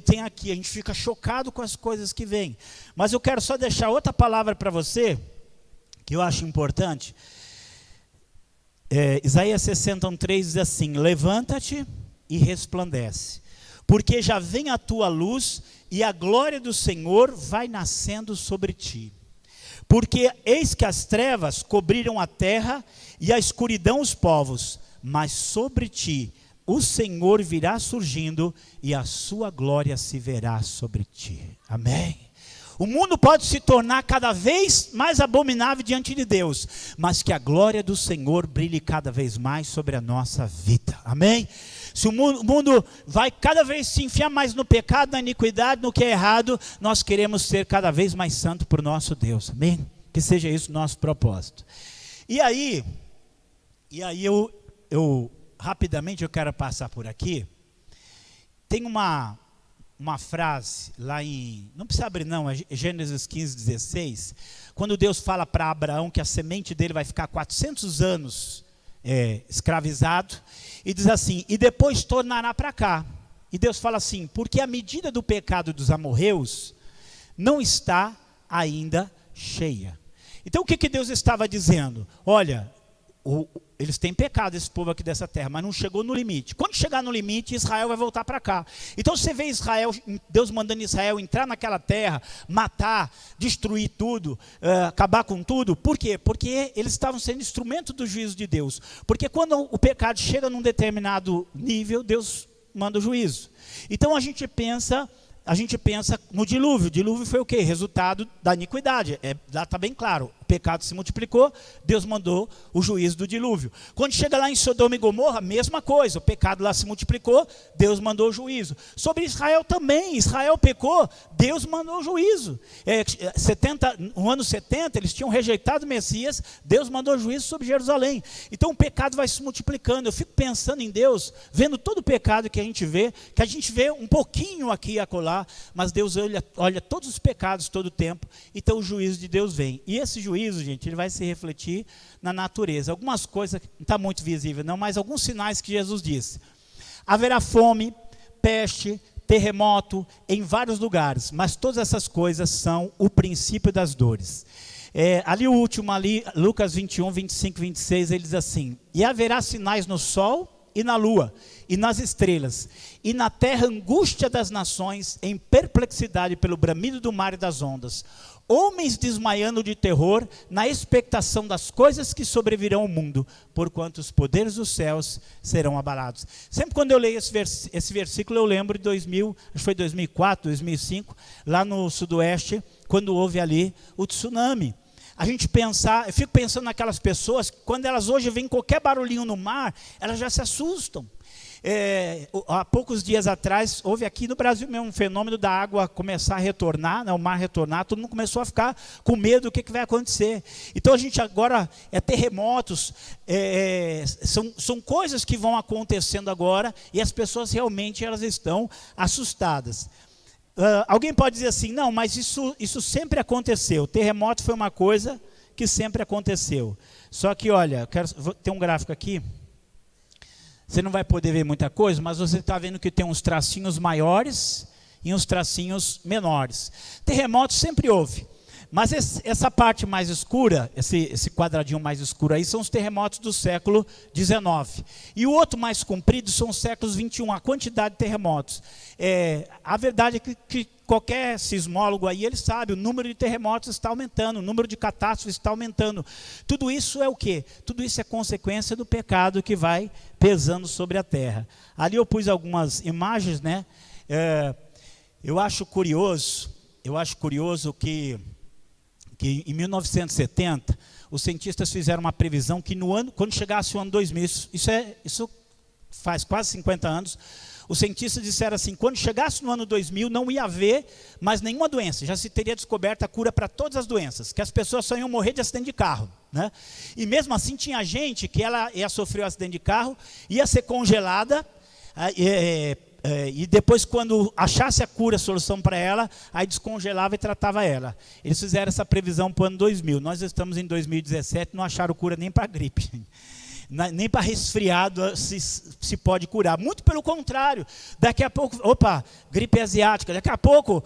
tem aqui. A gente fica chocado com as coisas que vêm. Mas eu quero só deixar outra palavra para você, que eu acho importante. Isaías 61:3 diz assim: levanta-te e resplandece, porque já vem a tua luz e a glória do Senhor vai nascendo sobre ti. Porque eis que as trevas cobriram a terra e a escuridão os povos, mas sobre ti o Senhor virá surgindo e a sua glória se verá sobre ti. Amém? O mundo pode se tornar cada vez mais abominável diante de Deus, mas que a glória do Senhor brilhe cada vez mais sobre a nossa vida. Amém? Se o mundo vai cada vez se enfiar mais no pecado, na iniquidade, no que é errado, nós queremos ser cada vez mais santo para o nosso Deus. Amém? Que seja isso o nosso propósito. E aí eu rapidamente eu quero passar por aqui. Tem uma frase lá em, não precisa abrir não, é Gênesis 15:16, quando Deus fala para Abraão que a semente dele vai ficar 400 anos escravizado, e diz assim, e depois tornará para cá. E Deus fala assim, porque a medida do pecado dos amorreus não está ainda cheia. Então o que Deus estava dizendo? Olha, eles têm pecado, esse povo aqui dessa terra, mas não chegou no limite. Quando chegar no limite, Israel vai voltar para cá. Então você vê Deus mandando Israel entrar naquela terra, matar, destruir tudo, acabar com tudo. Por quê? Porque eles estavam sendo instrumento do juízo de Deus. Porque quando o pecado chega num determinado nível, Deus manda o juízo. Então a gente pensa no dilúvio. O dilúvio foi o quê? Resultado da iniquidade. Lá está bem claro. O pecado se multiplicou, Deus mandou o juízo do dilúvio. Quando chega lá em Sodoma e Gomorra, mesma coisa. O pecado lá se multiplicou, Deus mandou o juízo. Sobre Israel também. Israel pecou, Deus mandou o juízo. No ano 70, eles tinham rejeitado o Messias, Deus mandou o juízo sobre Jerusalém. Então o pecado vai se multiplicando. Eu fico pensando em Deus, vendo todo o pecado que a gente vê um pouquinho aqui e acolá, mas Deus olha todos os pecados todo o tempo, então o juízo de Deus vem. E esse juízo, gente, ele vai se refletir na natureza. Algumas coisas, não está muito visível não, mas alguns sinais que Jesus disse. Haverá fome, peste, terremoto em vários lugares, mas todas essas coisas são o princípio das dores. Ali o último, Lucas 21, 25, 26, ele diz assim, e haverá sinais no sol e na lua, e nas estrelas, e na terra angústia das nações, em perplexidade pelo bramido do mar e das ondas, homens desmaiando de terror, na expectação das coisas que sobrevirão ao mundo, porquanto os poderes dos céus serão abalados. Sempre quando eu leio esse versículo, eu lembro de 2004, 2005, lá no sudoeste, quando houve ali o tsunami. Eu fico pensando naquelas pessoas, quando elas hoje veem qualquer barulhinho no mar, elas já se assustam. Há poucos dias atrás, houve aqui no Brasil mesmo um fenômeno da água começar a retornar, o mar retornar, todo mundo começou a ficar com medo do que vai acontecer. Então a gente agora, terremotos, são coisas que vão acontecendo agora, e as pessoas realmente elas estão assustadas. Alguém pode dizer assim, não, mas isso sempre aconteceu. Terremoto foi uma coisa que sempre aconteceu. Só que, olha, vou ter um gráfico aqui. Você não vai poder ver muita coisa, mas você está vendo que tem uns tracinhos maiores e uns tracinhos menores. Terremoto sempre houve. Mas essa parte mais escura, esse quadradinho mais escuro aí, são os terremotos do século XIX. E o outro mais comprido são os séculos XXI, a quantidade de terremotos. A verdade é que qualquer sismólogo aí, ele sabe, o número de terremotos está aumentando, o número de catástrofes está aumentando. Tudo isso é o quê? Tudo isso é consequência do pecado que vai pesando sobre a terra. Ali eu pus algumas imagens, né? Eu acho curioso que em 1970, os cientistas fizeram uma previsão que quando chegasse o ano 2000, isso faz quase 50 anos, os cientistas disseram assim, quando chegasse no ano 2000, não ia haver mais nenhuma doença, já se teria descoberto a cura para todas as doenças, que as pessoas só iam morrer de acidente de carro, né? E mesmo assim tinha gente que ela ia sofrer um acidente de carro, ia ser congelada, e depois, quando achasse a cura, a solução para ela, aí descongelava e tratava ela. Eles fizeram essa previsão para o ano 2000. Nós estamos em 2017, não acharam cura nem para gripe. Nem para resfriado se pode curar. Muito pelo contrário. Daqui a pouco, gripe asiática. Daqui a pouco,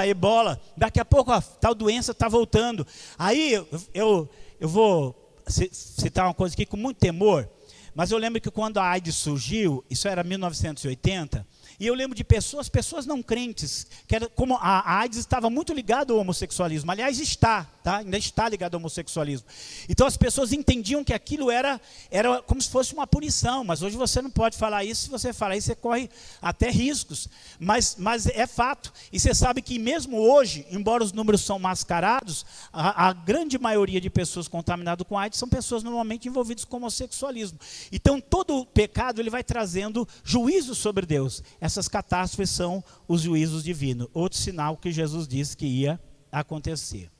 ebola. Daqui a pouco, tal doença está voltando. Aí eu vou citar uma coisa aqui com muito temor. Mas eu lembro que quando a AIDS surgiu, isso era 1980, e eu lembro de pessoas não crentes, que era como a AIDS estava muito ligada ao homossexualismo. Aliás, ainda está ligado ao homossexualismo. Então as pessoas entendiam que aquilo era como se fosse uma punição, mas hoje você não pode falar isso. Se você falar isso, você corre até riscos. Mas é fato. E você sabe que mesmo hoje, embora os números são mascarados, a grande maioria de pessoas contaminadas com AIDS são pessoas normalmente envolvidas com homossexualismo. Então todo pecado ele vai trazendo juízo sobre Deus. Essas catástrofes são os juízos divinos. Outro sinal que Jesus disse que ia acontecer.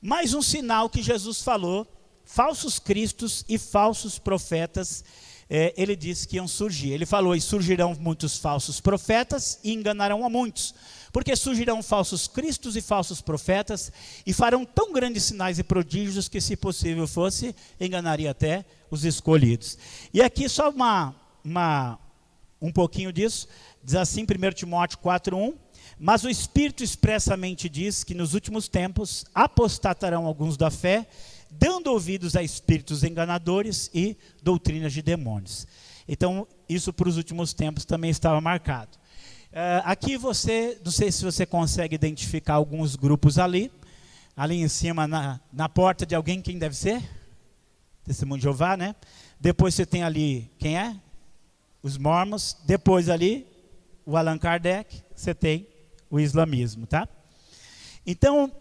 Mais um sinal que Jesus falou: falsos cristos e falsos profetas, ele disse que iam surgir. Ele falou: e surgirão muitos falsos profetas e enganarão a muitos. Porque surgirão falsos cristos e falsos profetas e farão tão grandes sinais e prodígios que, se possível fosse, enganaria até os escolhidos. E aqui só um pouquinho disso. Diz assim, 1 Timóteo 4:1, mas o Espírito expressamente diz que nos últimos tempos apostatarão alguns da fé, dando ouvidos a espíritos enganadores e doutrinas de demônios. Então, isso para os últimos tempos também estava marcado. Aqui não sei se você consegue identificar alguns grupos ali em cima, na porta de alguém. Quem deve ser? Testemunho de Jeová, né? Depois você tem ali, quem é? Os mormons. Depois ali, o Allan Kardec. Você tem o islamismo, tá? Então,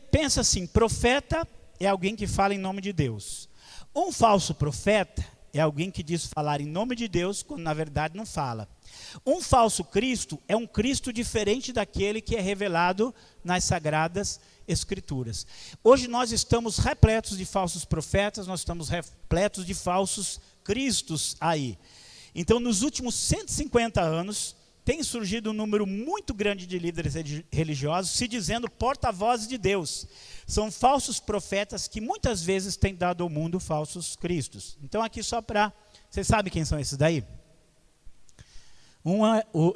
pensa assim: profeta é alguém que fala em nome de Deus. Um falso profeta é alguém que diz falar em nome de Deus, quando na verdade não fala. Um falso Cristo é um Cristo diferente daquele que é revelado nas Sagradas Escrituras. Hoje nós estamos repletos de falsos profetas, nós estamos repletos de falsos cristos aí. Então, nos últimos 150 anos, tem surgido um número muito grande de líderes religiosos se dizendo porta-vozes de Deus. São falsos profetas que muitas vezes têm dado ao mundo falsos cristos. Então, aqui só para... Vocês sabem quem são esses daí?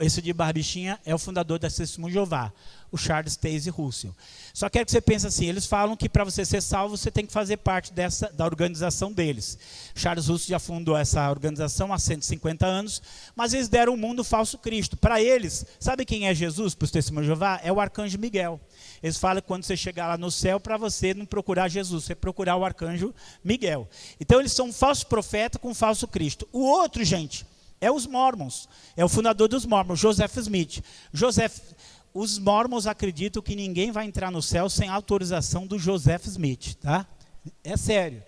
Esse de barbichinha é o fundador da Testemunho de Jeová, o Charles Taze Russell. Só quero que você pense assim: eles falam que para você ser salvo, você tem que fazer parte da organização deles. Charles Russell já fundou essa organização há 150 anos, mas eles deram ao mundo falso Cristo. Para eles, sabe quem é Jesus para os Testemunhos de Jeová? É o arcanjo Miguel. Eles falam que quando você chegar lá no céu, para você não procurar Jesus, você procurar o arcanjo Miguel. Então eles são um falso profeta com um falso Cristo. O outro, gente, é os Mormons, é o fundador dos Mormons, Joseph Smith. Os Mormons acreditam que ninguém vai entrar no céu sem autorização do Joseph Smith, tá? É sério.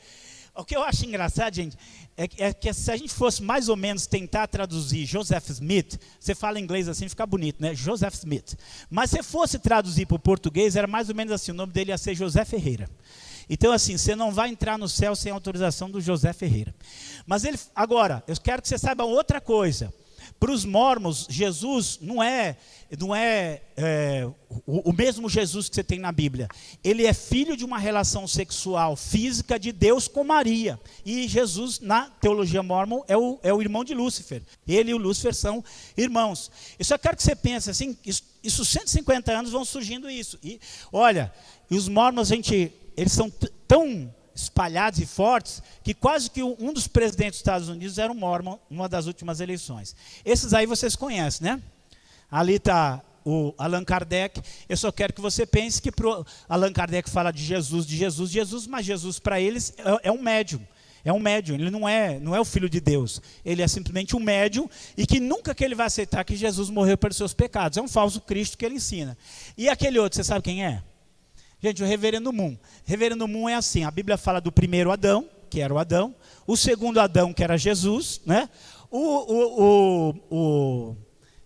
O que eu acho engraçado, gente, é que se a gente fosse mais ou menos tentar traduzir Joseph Smith, você fala inglês assim, fica bonito, né? Joseph Smith. Mas se fosse traduzir para o português, era mais ou menos assim, o nome dele ia ser José Ferreira. Então, assim, você não vai entrar no céu sem autorização do José Ferreira. Mas agora, eu quero que você saiba outra coisa. Para os mormons, Jesus não é o mesmo Jesus que você tem na Bíblia. Ele é filho de uma relação sexual física de Deus com Maria. E Jesus, na teologia mormon, é o irmão de Lúcifer. Ele e o Lúcifer são irmãos. Eu só quero que você pense assim, isso 150 anos vão surgindo isso. E olha, os mormons, eles são tão espalhados e fortes, que quase que um dos presidentes dos Estados Unidos era um mormon numa das últimas eleições. Esses aí vocês conhecem, né? Ali está o Allan Kardec. Eu só quero que você pense que Allan Kardec fala de Jesus, mas Jesus para eles é um médium. É um médium, ele não é o filho de Deus. Ele é simplesmente um médium e que nunca que ele vai aceitar que Jesus morreu pelos seus pecados. É um falso Cristo que ele ensina. E aquele outro, você sabe quem é? Gente, o Reverendo Moon. Reverendo Moon é assim: a Bíblia fala do primeiro Adão, que era o Adão, o segundo Adão, que era Jesus, né? O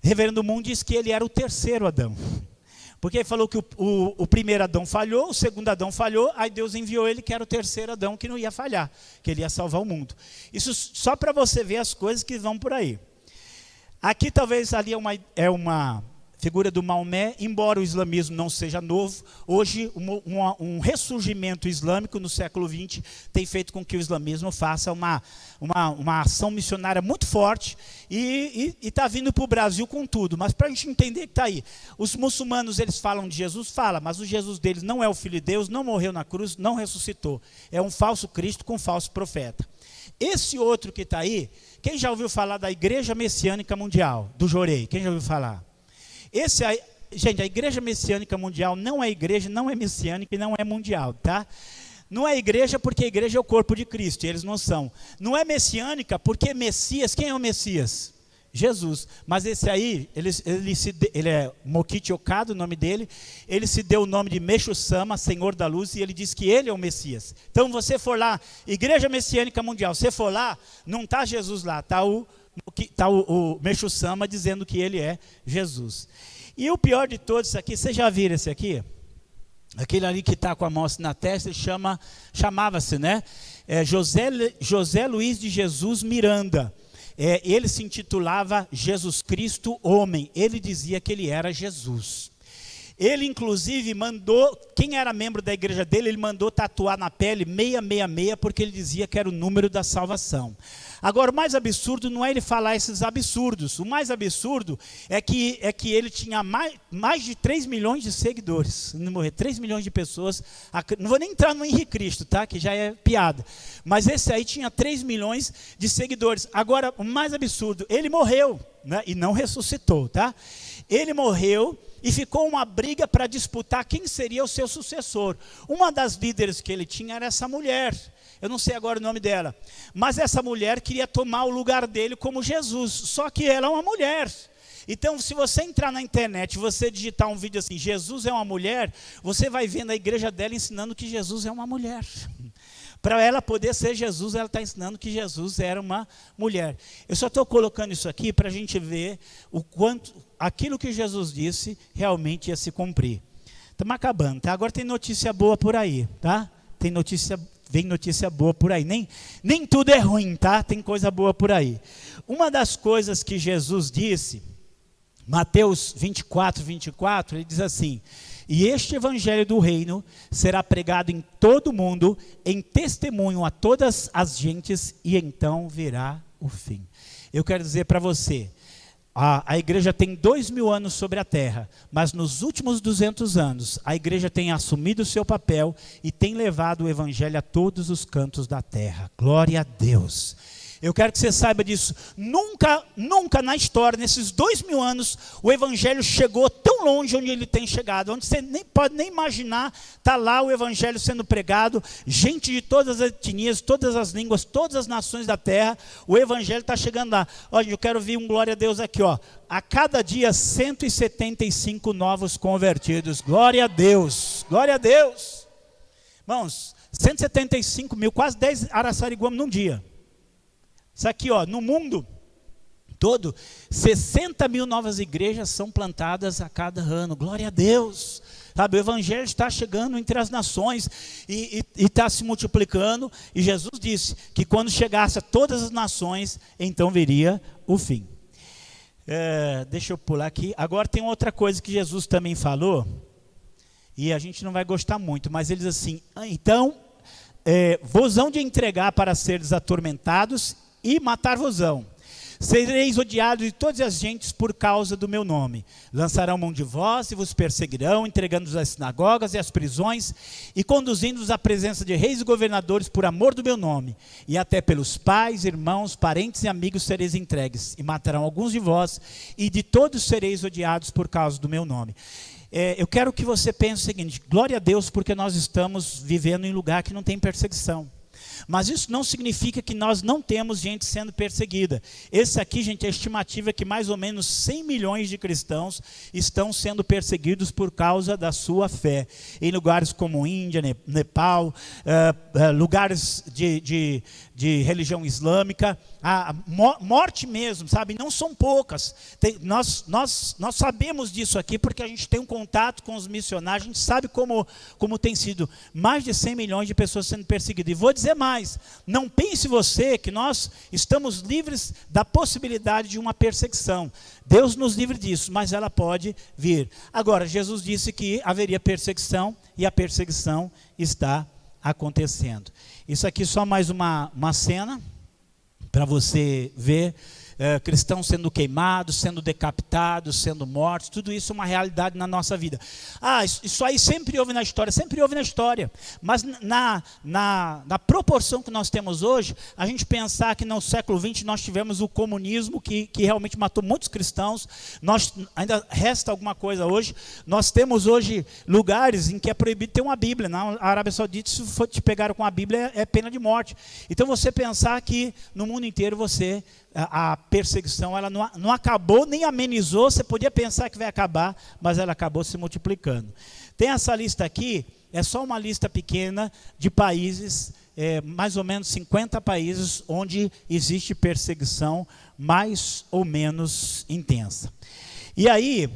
Reverendo Moon diz que ele era o terceiro Adão, porque ele falou que o primeiro Adão falhou, o segundo Adão falhou, aí Deus enviou ele, que era o terceiro Adão, que não ia falhar, que ele ia salvar o mundo. Isso só para você ver as coisas que vão por aí. Aqui talvez ali é uma figura do Maomé, embora o islamismo não seja novo, hoje um ressurgimento islâmico no século XX tem feito com que o islamismo faça uma ação missionária muito forte e está vindo para o Brasil com tudo. Mas para a gente entender que está aí, os muçulmanos eles falam de Jesus, mas o Jesus deles não é o Filho de Deus, não morreu na cruz, não ressuscitou. É um falso Cristo com um falso profeta. Esse outro que está aí, quem já ouviu falar da Igreja Messiânica Mundial, do Jorei? Quem já ouviu falar? Esse aí, gente, a Igreja Messiânica Mundial não é igreja, não é messiânica e não é mundial, tá? Não é igreja porque a igreja é o corpo de Cristo, e eles não são. Não é messiânica porque Messias, quem é o Messias? Jesus. Mas esse aí, ele é Mokichi Okada, o nome dele, ele se deu o nome de Meshu Sama, Senhor da Luz, e ele diz que ele é o Messias. Então você for lá, Igreja Messiânica Mundial, você for lá, não está Jesus lá, está o Meshu Sama dizendo que ele é Jesus. E o pior de todos aqui, vocês já viram esse aqui? Aquele ali que está com a mão assim na testa, ele chamava-se, né? José Luiz de Jesus Miranda. Ele se intitulava Jesus Cristo Homem. Ele dizia que ele era Jesus. Ele inclusive mandou, quem era membro da igreja dele, ele mandou tatuar na pele 666, porque ele dizia que era o número da salvação. Agora, o mais absurdo não é ele falar esses absurdos. O mais absurdo é que ele tinha mais de 3 milhões de seguidores. Não morrer, 3 milhões de pessoas. Não vou nem entrar no Henrique Cristo, tá? Que já é piada. Mas esse aí tinha 3 milhões de seguidores. Agora, o mais absurdo, ele morreu, né? E não ressuscitou, tá? Ele morreu e ficou uma briga para disputar quem seria o seu sucessor. Uma das líderes que ele tinha era essa mulher. Eu não sei agora o nome dela. Mas essa mulher queria tomar o lugar dele como Jesus. Só que ela é uma mulher. Então, se você entrar na internet, você digitar um vídeo assim, Jesus é uma mulher, você vai ver na igreja dela ensinando que Jesus é uma mulher. Para ela poder ser Jesus, ela está ensinando que Jesus era uma mulher. Eu só estou colocando isso aqui para a gente ver o quanto aquilo que Jesus disse realmente ia se cumprir. Estamos acabando, tá? Agora tem notícia boa por aí, tá? Vem notícia boa por aí. Nem tudo é ruim, tá? Tem coisa boa por aí. Uma das coisas que Jesus disse, Mateus 24, ele diz assim: e este evangelho do reino será pregado em todo o mundo, em testemunho a todas as gentes, e então virá o fim. Eu quero dizer para você, a igreja tem 2000 anos sobre a terra, mas nos últimos 200 anos, a igreja tem assumido o seu papel e tem levado o evangelho a todos os cantos da terra. Glória a Deus. Eu quero que você saiba disso. Nunca na história, nesses 2000 anos, o evangelho chegou tão longe onde ele tem chegado, onde você nem pode nem imaginar, está lá o evangelho sendo pregado, gente de todas as etnias, todas as línguas, todas as nações da terra, o evangelho está chegando lá. Olha, eu quero ver um glória a Deus aqui, ó. A cada dia 175 novos convertidos. Glória a Deus, glória a Deus. Irmãos, 175 mil, quase 10 Araçariguama num dia. Isso aqui, ó, no mundo todo, 60 mil novas igrejas são plantadas a cada ano. Glória a Deus. Sabe, o evangelho está chegando entre as nações e está se multiplicando. E Jesus disse que quando chegasse a todas as nações, então viria o fim. Deixa eu pular aqui. Agora tem outra coisa que Jesus também falou, e a gente não vai gostar muito, mas ele diz assim: então, vos hão de entregar para seres atormentados e matar-vos-ão. Sereis odiados de todas as gentes por causa do meu nome. Lançarão mão de vós e vos perseguirão, entregando-vos às sinagogas e às prisões, e conduzindo-vos à presença de reis e governadores por amor do meu nome. E até pelos pais, irmãos, parentes e amigos sereis entregues, e matarão alguns de vós, e de todos sereis odiados por causa do meu nome. Eu quero que você pense o seguinte: glória a Deus, porque nós estamos vivendo em lugar que não tem perseguição. Mas isso não significa que nós não temos gente sendo perseguida. Esse aqui, gente, a estimativa é que mais ou menos 100 milhões de cristãos estão sendo perseguidos por causa da sua fé. Em lugares como Índia, Nepal, lugares de religião islâmica, a morte mesmo, sabe? Não são poucas. Nós sabemos disso aqui porque a gente tem um contato com os missionários, a gente sabe como tem sido mais de 100 milhões de pessoas sendo perseguidas. E vou dizer mais. mais. Não pense você que nós estamos livres da possibilidade de uma perseguição. Deus nos livre disso, mas ela pode vir. Agora, Jesus disse que haveria perseguição, e a perseguição está acontecendo. Isso aqui só mais uma cena para você ver. Cristãos sendo queimados, sendo decapitados, sendo mortos, tudo isso é uma realidade na nossa vida. Isso aí sempre houve na história, mas na proporção que nós temos hoje, a gente pensar que no século XX nós tivemos o comunismo que realmente matou muitos cristãos, ainda resta alguma coisa hoje, nós temos hoje lugares em que é proibido ter uma Bíblia. Na Arábia Saudita, se te pegaram com a Bíblia, é pena de morte. Então você pensar que no mundo inteiro a perseguição ela não acabou, nem amenizou. Você podia pensar que vai acabar, mas ela acabou se multiplicando. Tem essa lista aqui, é só uma lista pequena de países, mais ou menos 50 países, onde existe perseguição mais ou menos intensa. E aí,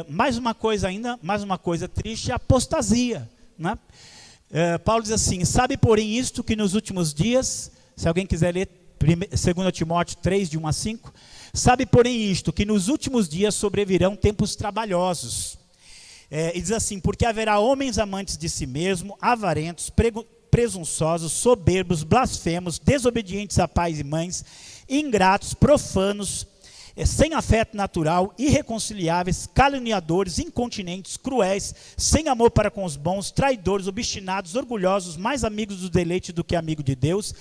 mais uma coisa triste, a apostasia, né? Paulo diz assim: sabe porém isto, que nos últimos dias, se alguém quiser ler 2 Timóteo 3, de 1 a 5, sabe porém isto, que nos últimos dias sobrevirão tempos trabalhosos. E diz assim: porque haverá homens amantes de si mesmo, avarentos, presunçosos, soberbos, blasfemos, desobedientes a pais e mães, ingratos, profanos, sem afeto natural, irreconciliáveis, caluniadores, incontinentes, cruéis, sem amor para com os bons, traidores, obstinados, orgulhosos, mais amigos do deleite do que amigo de Deus,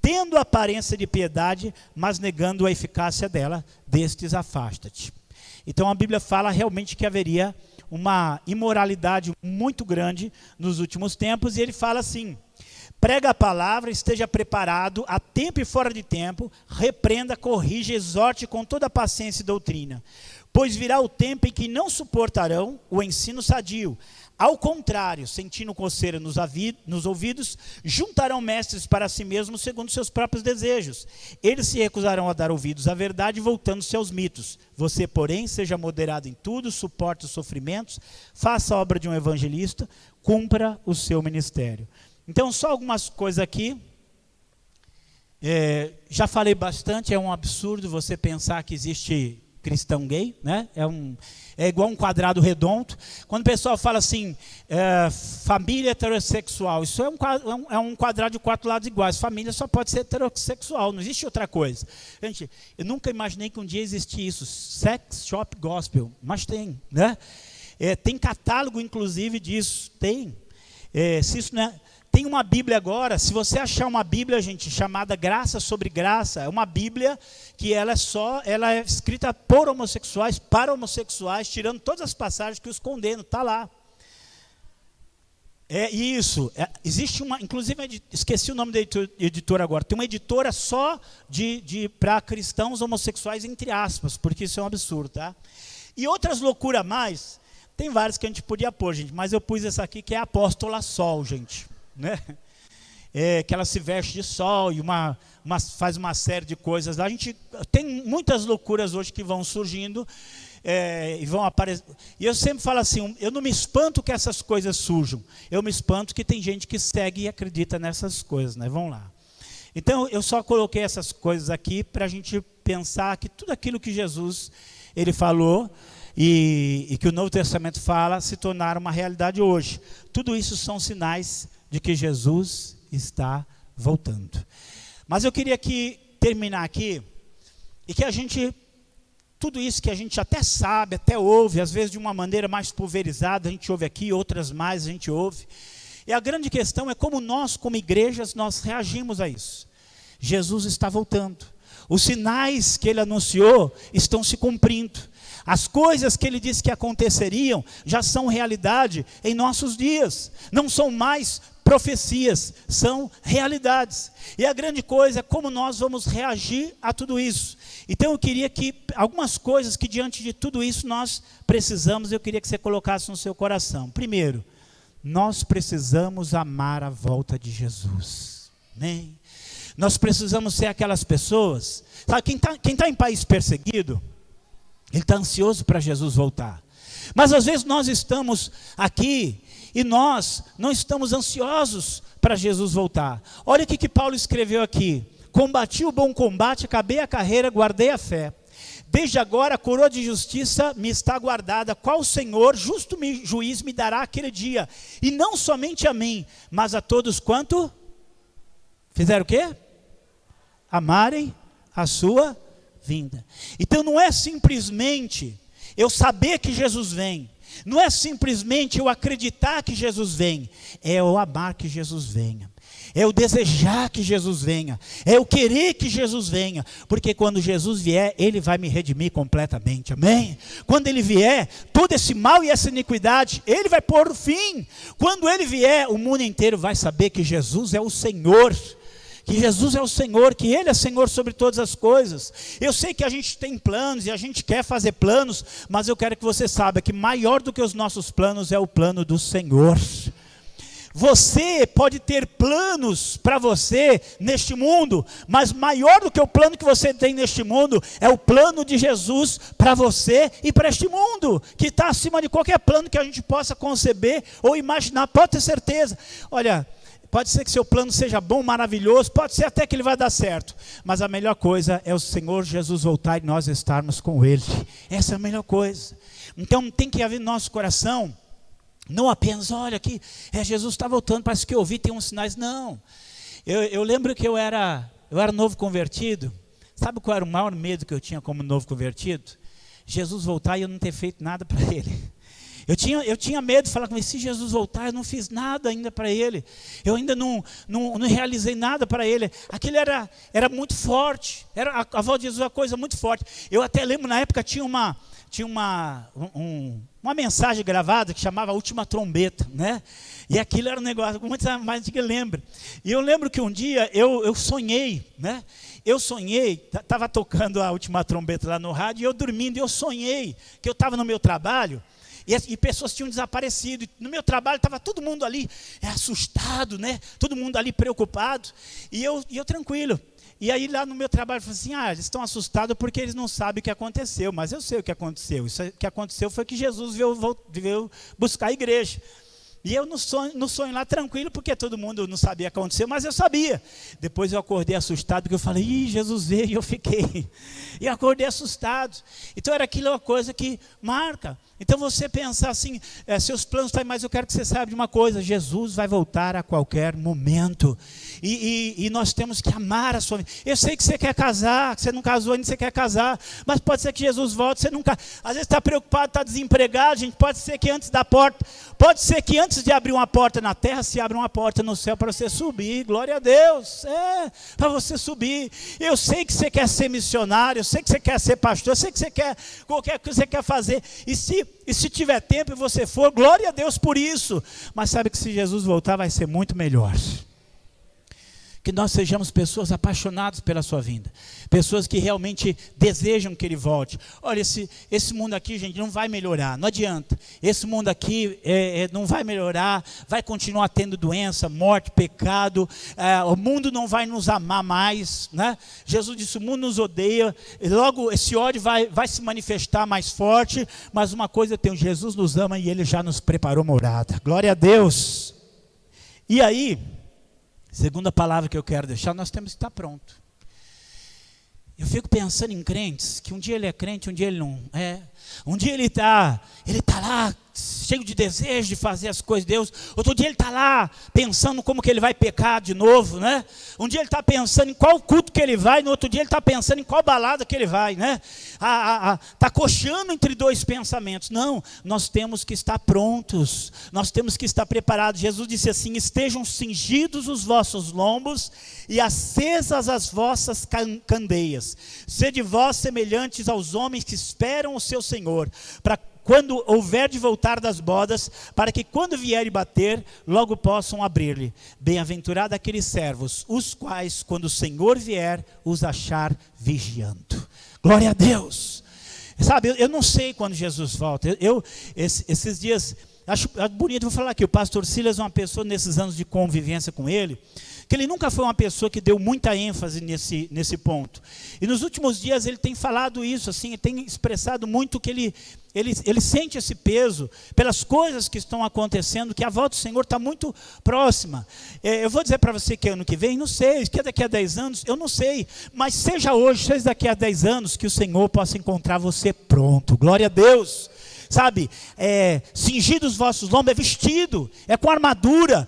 tendo aparência de piedade, mas negando a eficácia dela, destes afasta-te. Então a Bíblia fala realmente que haveria uma imoralidade muito grande nos últimos tempos, e ele fala assim: prega a palavra, esteja preparado, a tempo e fora de tempo, repreenda, corrija, exorte com toda paciência e doutrina. Pois virá o tempo em que não suportarão o ensino sadio. Ao contrário, sentindo coceira nos ouvidos, juntarão mestres para si mesmos segundo seus próprios desejos. Eles se recusarão a dar ouvidos à verdade, voltando-se aos mitos. Você, porém, seja moderado em tudo, suporte os sofrimentos, faça a obra de um evangelista, cumpra o seu ministério. Então, só algumas coisas aqui. Já falei bastante, é um absurdo você pensar que existe cristão gay, né? É igual um quadrado redondo. Quando o pessoal fala assim, família heterossexual, isso é um quadrado de 4 lados iguais. Família só pode ser heterossexual, não existe outra coisa. Gente, eu nunca imaginei que um dia existia isso, sex shop gospel, mas tem, né? Tem catálogo, inclusive, disso, tem. Se isso não é... Tem uma Bíblia agora, se você achar uma Bíblia, gente, chamada Graça sobre Graça, é uma Bíblia que ela é escrita por homossexuais, para homossexuais, tirando todas as passagens que os condenam, está lá. Isso, existe uma, inclusive, esqueci o nome da editora agora, tem uma editora só para cristãos homossexuais, entre aspas, porque isso é um absurdo, tá? E outras loucuras a mais, tem várias que a gente podia pôr, gente, mas eu pus essa aqui, que é a Apóstola Sol, gente. Né? Que ela se veste de sol e faz uma série de coisas lá. A gente tem muitas loucuras hoje que vão surgindo e vão aparecer. E eu sempre falo assim, eu não me espanto que essas coisas surjam, eu me espanto que tem gente que segue e acredita nessas coisas, né? Vamos lá. Então eu só coloquei essas coisas aqui para a gente pensar que tudo aquilo que Jesus ele falou e que o Novo Testamento fala se tornaram uma realidade hoje. Tudo isso são sinais de que Jesus está voltando. Mas eu queria terminar aqui, e que a gente, tudo isso que a gente até sabe, até ouve, às vezes de uma maneira mais pulverizada, a gente ouve aqui, outras mais a gente ouve. E a grande questão é como nós, como igrejas, nós reagimos a isso. Jesus está voltando. Os sinais que ele anunciou estão se cumprindo. As coisas que ele disse que aconteceriam já são realidade em nossos dias. Não são mais profecias, são realidades. E a grande coisa é como nós vamos reagir a tudo isso. Então eu queria que algumas coisas que diante de tudo isso nós precisamos, eu queria que você colocasse no seu coração. Primeiro, nós precisamos amar a volta de Jesus. Amém? Nós precisamos ser aquelas pessoas, sabe, quem tá em país perseguido, ele está ansioso para Jesus voltar. Mas às vezes nós estamos aqui E nós não estamos ansiosos para Jesus voltar. Olha o que Paulo escreveu aqui: combati o bom combate, acabei a carreira, guardei a fé. Desde agora a coroa de justiça me está guardada, qual o Senhor, justo juiz, me dará aquele dia. E não somente a mim, mas a todos quanto fizeram o quê? Amarem a sua vinda. Então não é simplesmente eu saber que Jesus vem. Não é simplesmente eu acreditar que Jesus vem. É eu amar que Jesus venha. É eu desejar que Jesus venha. É eu querer que Jesus venha. Porque quando Jesus vier, Ele vai me redimir completamente. Amém? Quando Ele vier, todo esse mal e essa iniquidade, Ele vai pôr o fim. Quando Ele vier, o mundo inteiro vai saber que Jesus é o Senhor. Que Jesus é o Senhor, que Ele é Senhor sobre todas as coisas. Eu sei que a gente tem planos e a gente quer fazer planos, mas eu quero que você saiba que maior do que os nossos planos é o plano do Senhor. Você pode ter planos para você neste mundo, mas maior do que o plano que você tem neste mundo é o plano de Jesus para você e para este mundo, que está acima de qualquer plano que a gente possa conceber ou imaginar. Pode ter certeza. Olha, pode ser que seu plano seja bom, maravilhoso, pode ser até que ele vai dar certo, mas a melhor coisa é o Senhor Jesus voltar e nós estarmos com Ele. Essa é a melhor coisa. Então tem que haver no nosso coração, não apenas, olha aqui, Jesus está voltando, parece que eu ouvi, tem uns sinais. Não, eu lembro que eu era novo convertido. Sabe qual era o maior medo que eu tinha como novo convertido? Jesus voltar e eu não ter feito nada para Ele. Eu tinha medo de falar com Ele, se Jesus voltar, eu não fiz nada ainda para Ele. Eu ainda não realizei nada para Ele. Aquilo era muito forte. A voz de Jesus é uma coisa muito forte. Eu até lembro, na época tinha uma mensagem gravada que chamava A Última Trombeta, né? E aquilo era um negócio, muito mais do que eu lembro. E eu lembro que um dia eu sonhei, né? Eu sonhei, estava tocando A Última Trombeta lá no rádio, e eu dormindo, e eu sonhei que eu estava no meu trabalho, e pessoas tinham desaparecido. No meu trabalho estava todo mundo ali assustado, né? Todo mundo ali preocupado. E eu tranquilo. E aí lá no meu trabalho eu falei assim, eles estão assustados porque eles não sabem o que aconteceu. Mas eu sei o que aconteceu. Isso que aconteceu foi que Jesus veio buscar a igreja. E eu no sonho lá tranquilo, porque todo mundo não sabia o que aconteceu, mas eu sabia. Depois eu acordei assustado, porque eu falei, Jesus veio, e eu fiquei. E eu acordei assustado. Então era aquilo, uma coisa que marca. Então você pensar assim, seus planos estão aí, mas eu quero que você saiba de uma coisa, Jesus vai voltar a qualquer momento. E nós temos que amar a sua vida. Eu sei que você quer casar, que você não casou ainda, você quer casar, mas pode ser que Jesus volte, você nunca. Às vezes está preocupado, está desempregado, gente. Pode ser que antes da porta, pode ser que antes de abrir uma porta na terra, se abra uma porta no céu para você subir. Glória a Deus, para você subir. Eu sei que você quer ser missionário, eu sei que você quer ser pastor, eu sei que você quer qualquer coisa que você quer fazer. E se tiver tempo e você for, glória a Deus por isso. Mas sabe que se Jesus voltar vai ser muito melhor. Que nós sejamos pessoas apaixonadas pela sua vinda. Pessoas que realmente desejam que Ele volte. Olha, esse mundo aqui, gente, não vai melhorar. Não adianta. Esse mundo aqui não vai melhorar. Vai continuar tendo doença, morte, pecado. O mundo não vai nos amar mais, né? Jesus disse, o mundo nos odeia. E logo esse ódio vai se manifestar mais forte. Mas uma coisa eu tenho, Jesus nos ama e Ele já nos preparou morada. Glória a Deus. E aí, segunda palavra que eu quero deixar, nós temos que estar pronto. Eu fico pensando em crentes, que um dia ele é crente, um dia ele não é. Um dia ele está lá, cheio de desejo de fazer as coisas de Deus. Outro dia ele está lá, pensando como que ele vai pecar de novo, né? Um dia ele está pensando em qual culto que ele vai, no outro dia ele está pensando em qual balada que ele vai, né? Está coxando entre dois pensamentos. Não, nós temos que estar prontos, nós temos que estar preparados. Jesus disse assim, estejam cingidos os vossos lombos e acesas as vossas candeias. Sede vós semelhantes aos homens que esperam o seu Senhor, para quando houver de voltar das bodas, para que quando vier e bater, logo possam abrir-lhe. Bem-aventurado aqueles servos, os quais, quando o Senhor vier, os achar vigiando. Glória a Deus. Sabe, eu não sei quando Jesus volta. Esses dias acho bonito, vou falar aqui, o pastor Silas é uma pessoa, nesses anos de convivência com ele, que ele nunca foi uma pessoa que deu muita ênfase nesse ponto. E nos últimos dias ele tem falado isso, assim, ele tem expressado muito que ele sente esse peso pelas coisas que estão acontecendo, que a volta do Senhor está muito próxima. Eu vou dizer para você que ano que vem, não sei, que daqui a 10 anos, eu não sei, mas seja hoje, seja daqui a 10 anos, que o Senhor possa encontrar você pronto. Glória a Deus. Sabe, cingido os vossos lombos, é vestido, é com armadura,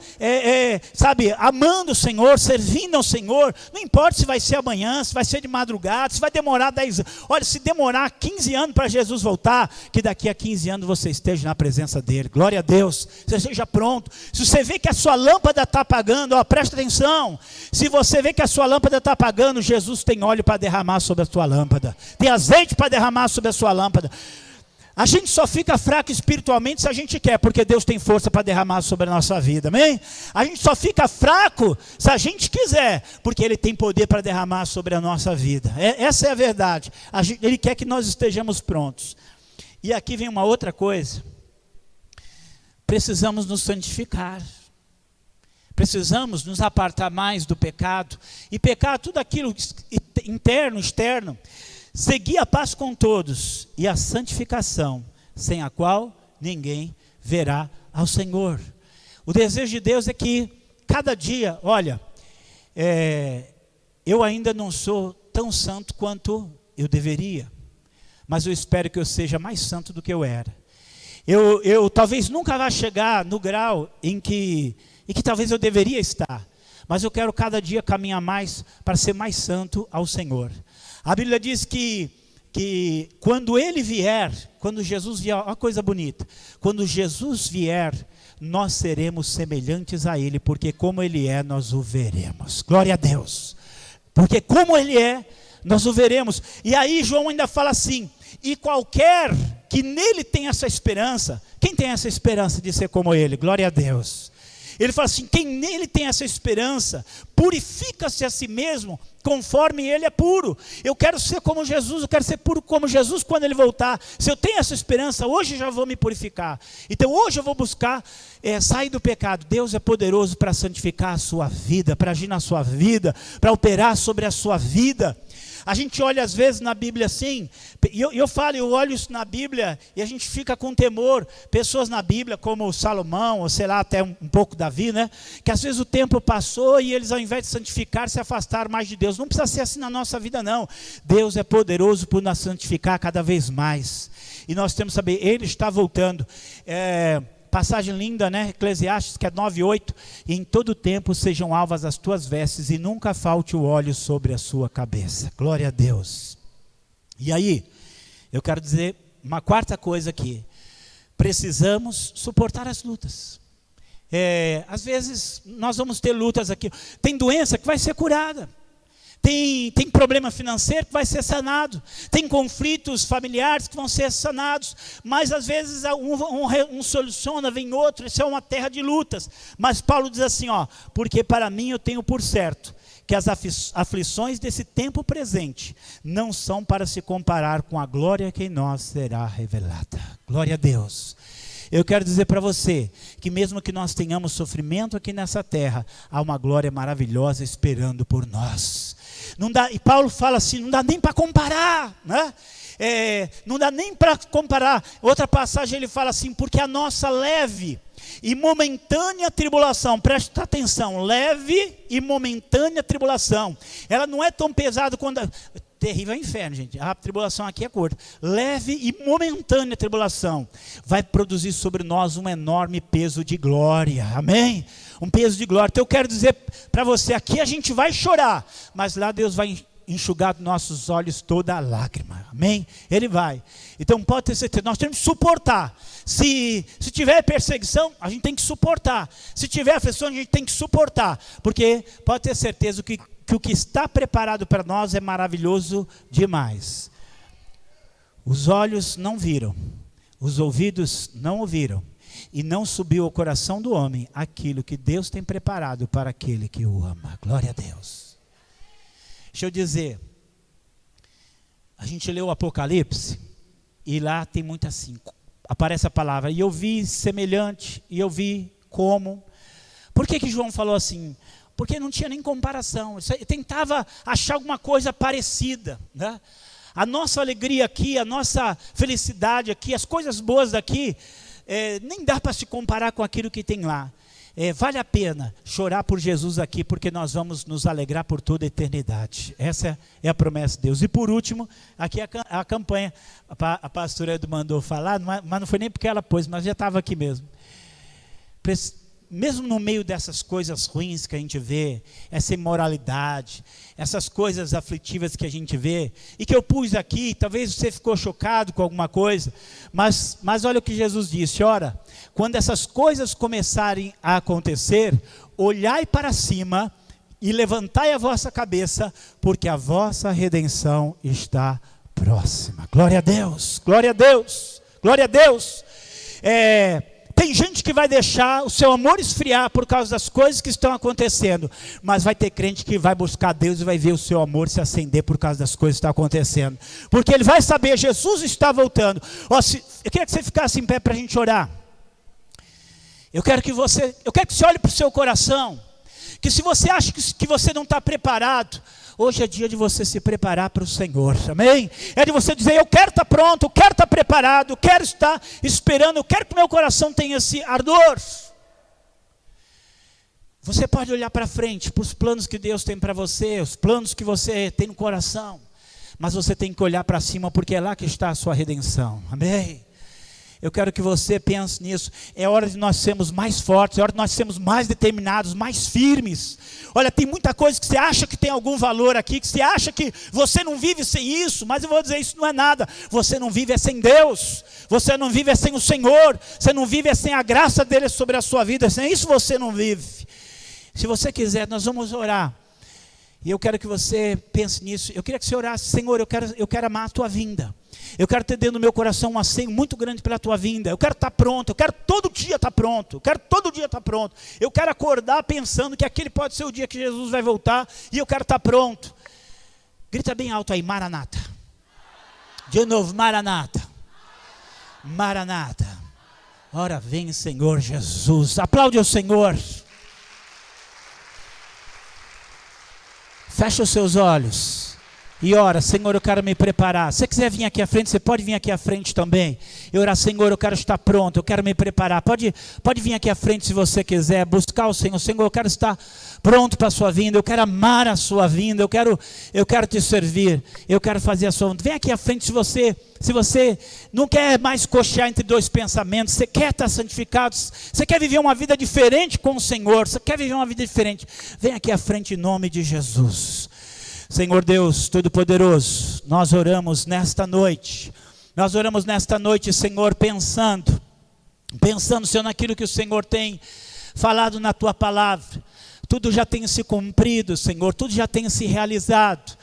sabe, amando o Senhor, servindo ao Senhor. Não importa se vai ser amanhã, se vai ser de madrugada, se vai demorar 10 anos. Olha, se demorar 15 anos para Jesus voltar, que daqui a 15 anos você esteja na presença dele. Glória a Deus, você esteja pronto. Se você vê que a sua lâmpada está apagando, presta atenção. Se você vê que a sua lâmpada está apagando, Jesus tem óleo para derramar sobre a sua lâmpada, tem azeite para derramar sobre a sua lâmpada. A gente só fica fraco espiritualmente se a gente quer, porque Deus tem força para derramar sobre a nossa vida, amém? A gente só fica fraco se a gente quiser, porque Ele tem poder para derramar sobre a nossa vida. Essa é a verdade. Ele quer que nós estejamos prontos. E aqui vem uma outra coisa. Precisamos nos santificar. Precisamos nos apartar mais do pecado. E pecar tudo aquilo interno, externo. Seguir a paz com todos e a santificação, sem a qual ninguém verá ao Senhor. O desejo de Deus é que cada dia, olha, eu ainda não sou tão santo quanto eu deveria, mas eu espero que eu seja mais santo do que eu era. Eu talvez nunca vá chegar no grau em que talvez eu deveria estar, mas eu quero cada dia caminhar mais para ser mais santo ao Senhor. A Bíblia diz que quando Ele vier, quando Jesus vier, olha uma coisa bonita, quando Jesus vier, nós seremos semelhantes a Ele, porque como Ele é, nós o veremos. Glória a Deus, porque como Ele é, nós o veremos. E aí João ainda fala assim, e qualquer que nele tem essa esperança, quem tem essa esperança de ser como Ele? Glória a Deus. Ele fala assim, quem nele tem essa esperança, purifica-se a si mesmo, conforme ele é puro. Eu quero ser como Jesus, eu quero ser puro como Jesus quando ele voltar. Se eu tenho essa esperança, hoje já vou me purificar. Então hoje eu vou buscar sair do pecado. Deus é poderoso para santificar a sua vida, para agir na sua vida, para operar sobre a sua vida. A gente olha às vezes na Bíblia assim, e eu olho isso na Bíblia e a gente fica com temor. Pessoas na Bíblia como Salomão, ou sei lá, até um pouco Davi, né? Que às vezes o tempo passou e eles ao invés de santificar, se afastaram mais de Deus. Não precisa ser assim na nossa vida não. Deus é poderoso por nos santificar cada vez mais. E nós temos que saber, Ele está voltando. Passagem linda, né? Eclesiastes, que é 9:8. E em todo tempo sejam alvas as tuas vestes e nunca falte o óleo sobre a sua cabeça. Glória a Deus. E aí, eu quero dizer uma quarta coisa aqui. Precisamos suportar as lutas. Às vezes nós vamos ter lutas aqui. Tem doença que vai ser curada. Tem problema financeiro que vai ser sanado. Tem conflitos familiares que vão ser sanados. Mas às vezes um soluciona, vem outro. Isso é uma terra de lutas. Mas Paulo diz assim, porque para mim eu tenho por certo que as aflições desse tempo presente não são para se comparar com a glória que em nós será revelada. Glória a Deus. Eu quero dizer para você que mesmo que nós tenhamos sofrimento aqui nessa terra, há uma glória maravilhosa esperando por nós. Não dá, e Paulo fala assim, não dá nem para comparar, né? Não dá nem para comparar. Outra passagem ele fala assim, porque a nossa leve e momentânea tribulação, presta atenção, leve e momentânea tribulação, ela não é tão pesada quando... Terrível é o inferno, gente. A tribulação aqui é curta. Leve e momentânea tribulação vai produzir sobre nós um enorme peso de glória. Amém? Um peso de glória. Então eu quero dizer para você, aqui a gente vai chorar, mas lá Deus vai enxugar dos nossos olhos toda a lágrima. Amém? Ele vai. Então pode ter certeza, nós temos que suportar. Se tiver perseguição, a gente tem que suportar. Se tiver aflição, a gente tem que suportar. Porque pode ter certeza que o que está preparado para nós é maravilhoso demais. Os olhos não viram, os ouvidos não ouviram, e não subiu ao coração do homem aquilo que Deus tem preparado para aquele que o ama. Glória a Deus. Deixa eu dizer, a gente leu o Apocalipse, e lá tem muito assim, aparece a palavra, e eu vi semelhante, e eu vi como. Por que João falou assim? Porque não tinha nem comparação, ele tentava achar alguma coisa parecida, né? A nossa alegria aqui, a nossa felicidade aqui, as coisas boas daqui, nem dá para se comparar com aquilo que tem lá. Vale a pena chorar por Jesus aqui, porque nós vamos nos alegrar por toda a eternidade. Essa é a promessa de Deus. E por último, aqui a campanha, a pastora Edu mandou falar, mas não foi nem porque ela pôs, mas já estava aqui mesmo. Mesmo no meio dessas coisas ruins que a gente vê, essa imoralidade, essas coisas aflitivas que a gente vê, e que eu pus aqui, talvez você ficou chocado com alguma coisa, mas olha o que Jesus disse, ora, quando essas coisas começarem a acontecer, olhai para cima e levantai a vossa cabeça, porque a vossa redenção está próxima. Glória a Deus, glória a Deus, glória a Deus. Tem gente que vai deixar o seu amor esfriar por causa das coisas que estão acontecendo, mas vai ter crente que vai buscar Deus e vai ver o seu amor se acender por causa das coisas que estão acontecendo, porque ele vai saber, Jesus está voltando. Eu queria que você ficasse em pé para a gente orar. Eu quero que você olhe para o seu coração, que se você acha que você não está preparado, hoje é dia de você se preparar para o Senhor, amém? É de você dizer, eu quero estar pronto, eu quero estar preparado, eu quero estar esperando, eu quero que meu coração tenha esse ardor. Você pode olhar para frente, para os planos que Deus tem para você, os planos que você tem no coração, mas você tem que olhar para cima, porque é lá que está a sua redenção, amém? Eu quero que você pense nisso. É hora de nós sermos mais fortes, é hora de nós sermos mais determinados, mais firmes. Olha, tem muita coisa que você acha que tem algum valor aqui, que você acha que você não vive sem isso, mas eu vou dizer, isso não é nada. Você não vive sem Deus, você não vive sem o Senhor, você não vive sem a graça dele sobre a sua vida, sem isso você não vive. Se você quiser, nós vamos orar. E eu quero que você pense nisso. Eu queria que você orasse, Senhor, eu quero amar a tua vinda. Eu quero ter dentro do meu coração um anseio muito grande pela tua vinda. Eu quero estar pronto, eu quero todo dia estar pronto. Eu quero todo dia estar pronto. Eu quero acordar pensando que aquele pode ser o dia que Jesus vai voltar. E eu quero estar pronto. Grita bem alto aí, Maranata. De novo, Maranata. Maranata. Ora vem, Senhor Jesus. Aplaude ao Senhor. Fecha os seus olhos. E ora, Senhor, eu quero me preparar. Se você quiser vir aqui à frente, você pode vir aqui à frente também. E orar, Senhor, eu quero estar pronto, eu quero me preparar. Pode vir aqui à frente se você quiser, buscar o Senhor. Senhor, eu quero estar pronto para a sua vinda, eu quero amar a sua vinda, eu quero te servir, eu quero fazer a sua vontade. Vem aqui à frente se você não quer mais cochear entre dois pensamentos, você quer estar santificado, você quer viver uma vida diferente com o Senhor, você quer viver uma vida diferente. Vem aqui à frente em nome de Jesus. Senhor Deus Todo-Poderoso, nós oramos nesta noite, Senhor, pensando, Senhor, naquilo que o Senhor tem falado na tua palavra. Tudo já tem se cumprido, Senhor, tudo já tem se realizado.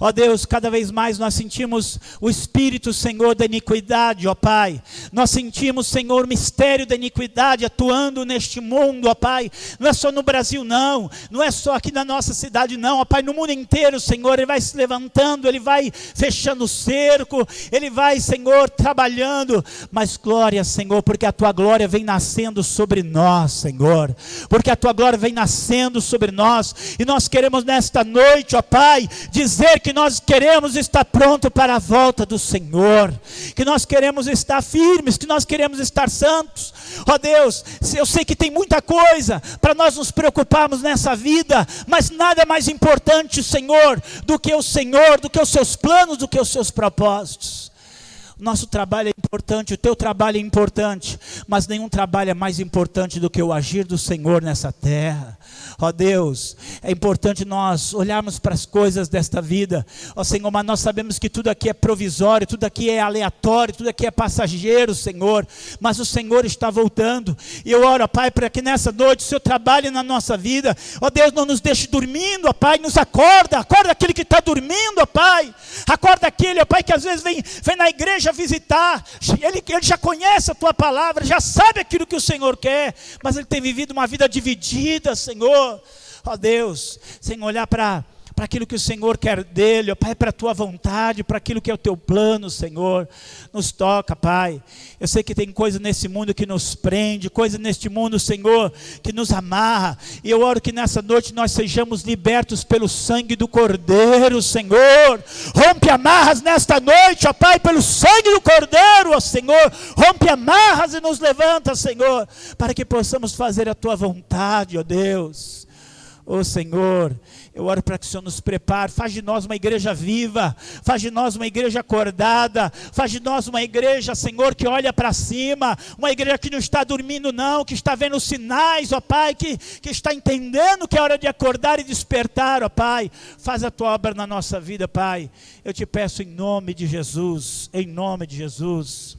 Ó Deus, cada vez mais nós sentimos o Espírito, Senhor, da iniquidade, ó Pai. Nós sentimos, Senhor, o mistério da iniquidade atuando neste mundo, ó Pai. Não é só no Brasil, não é só aqui na nossa cidade, não, ó Pai. No mundo inteiro, Senhor, Ele vai se levantando, Ele vai fechando o cerco, Ele vai, Senhor, trabalhando. Mas glória, Senhor, porque a Tua glória vem nascendo sobre nós, Senhor. Porque a Tua glória vem nascendo sobre nós. E nós queremos nesta noite, ó Pai, dizer que nós queremos estar pronto para a volta do Senhor, que nós queremos estar firmes, que nós queremos estar santos. Ó Deus, eu sei que tem muita coisa para nós nos preocuparmos nessa vida, mas nada é mais importante, Senhor, do que o Senhor, do que os seus planos, do que os seus propósitos. Nosso trabalho é importante, o teu trabalho é importante, mas nenhum trabalho é mais importante do que o agir do Senhor nessa terra. Ó Deus, é importante nós olharmos para as coisas desta vida, ó Senhor, mas nós sabemos que tudo aqui é provisório, tudo aqui é aleatório, tudo aqui é passageiro, Senhor, mas o Senhor está voltando. E eu oro, Pai, para que nessa noite o Senhor trabalhe na nossa vida. Ó Deus, não nos deixe dormindo, ó Pai, nos acorda aquele que está dormindo, ó Pai, acorda aquele, ó Pai, que às vezes vem na igreja visitar, ele já conhece a tua palavra, já sabe aquilo que o Senhor quer, mas ele tem vivido uma vida dividida, Senhor. Ó Deus, sem olhar para para aquilo que o Senhor quer dele, ó Pai, para a tua vontade, para aquilo que é o teu plano, Senhor. Nos toca, Pai. Eu sei que tem coisa nesse mundo que nos prende, coisa neste mundo, Senhor, que nos amarra. E eu oro que nessa noite nós sejamos libertos pelo sangue do Cordeiro, Senhor. Rompe amarras nesta noite, ó Pai, pelo sangue do Cordeiro, ó Senhor. Rompe amarras e nos levanta, Senhor, para que possamos fazer a tua vontade, ó Deus. Ó Senhor, eu oro para que o Senhor nos prepare, faz de nós uma igreja viva, faz de nós uma igreja acordada, faz de nós uma igreja, Senhor, que olha para cima, uma igreja que não está dormindo não, que está vendo os sinais, ó Pai, que está entendendo que é hora de acordar e despertar, ó Pai. Faz a tua obra na nossa vida, Pai. Eu te peço em nome de Jesus, em nome de Jesus.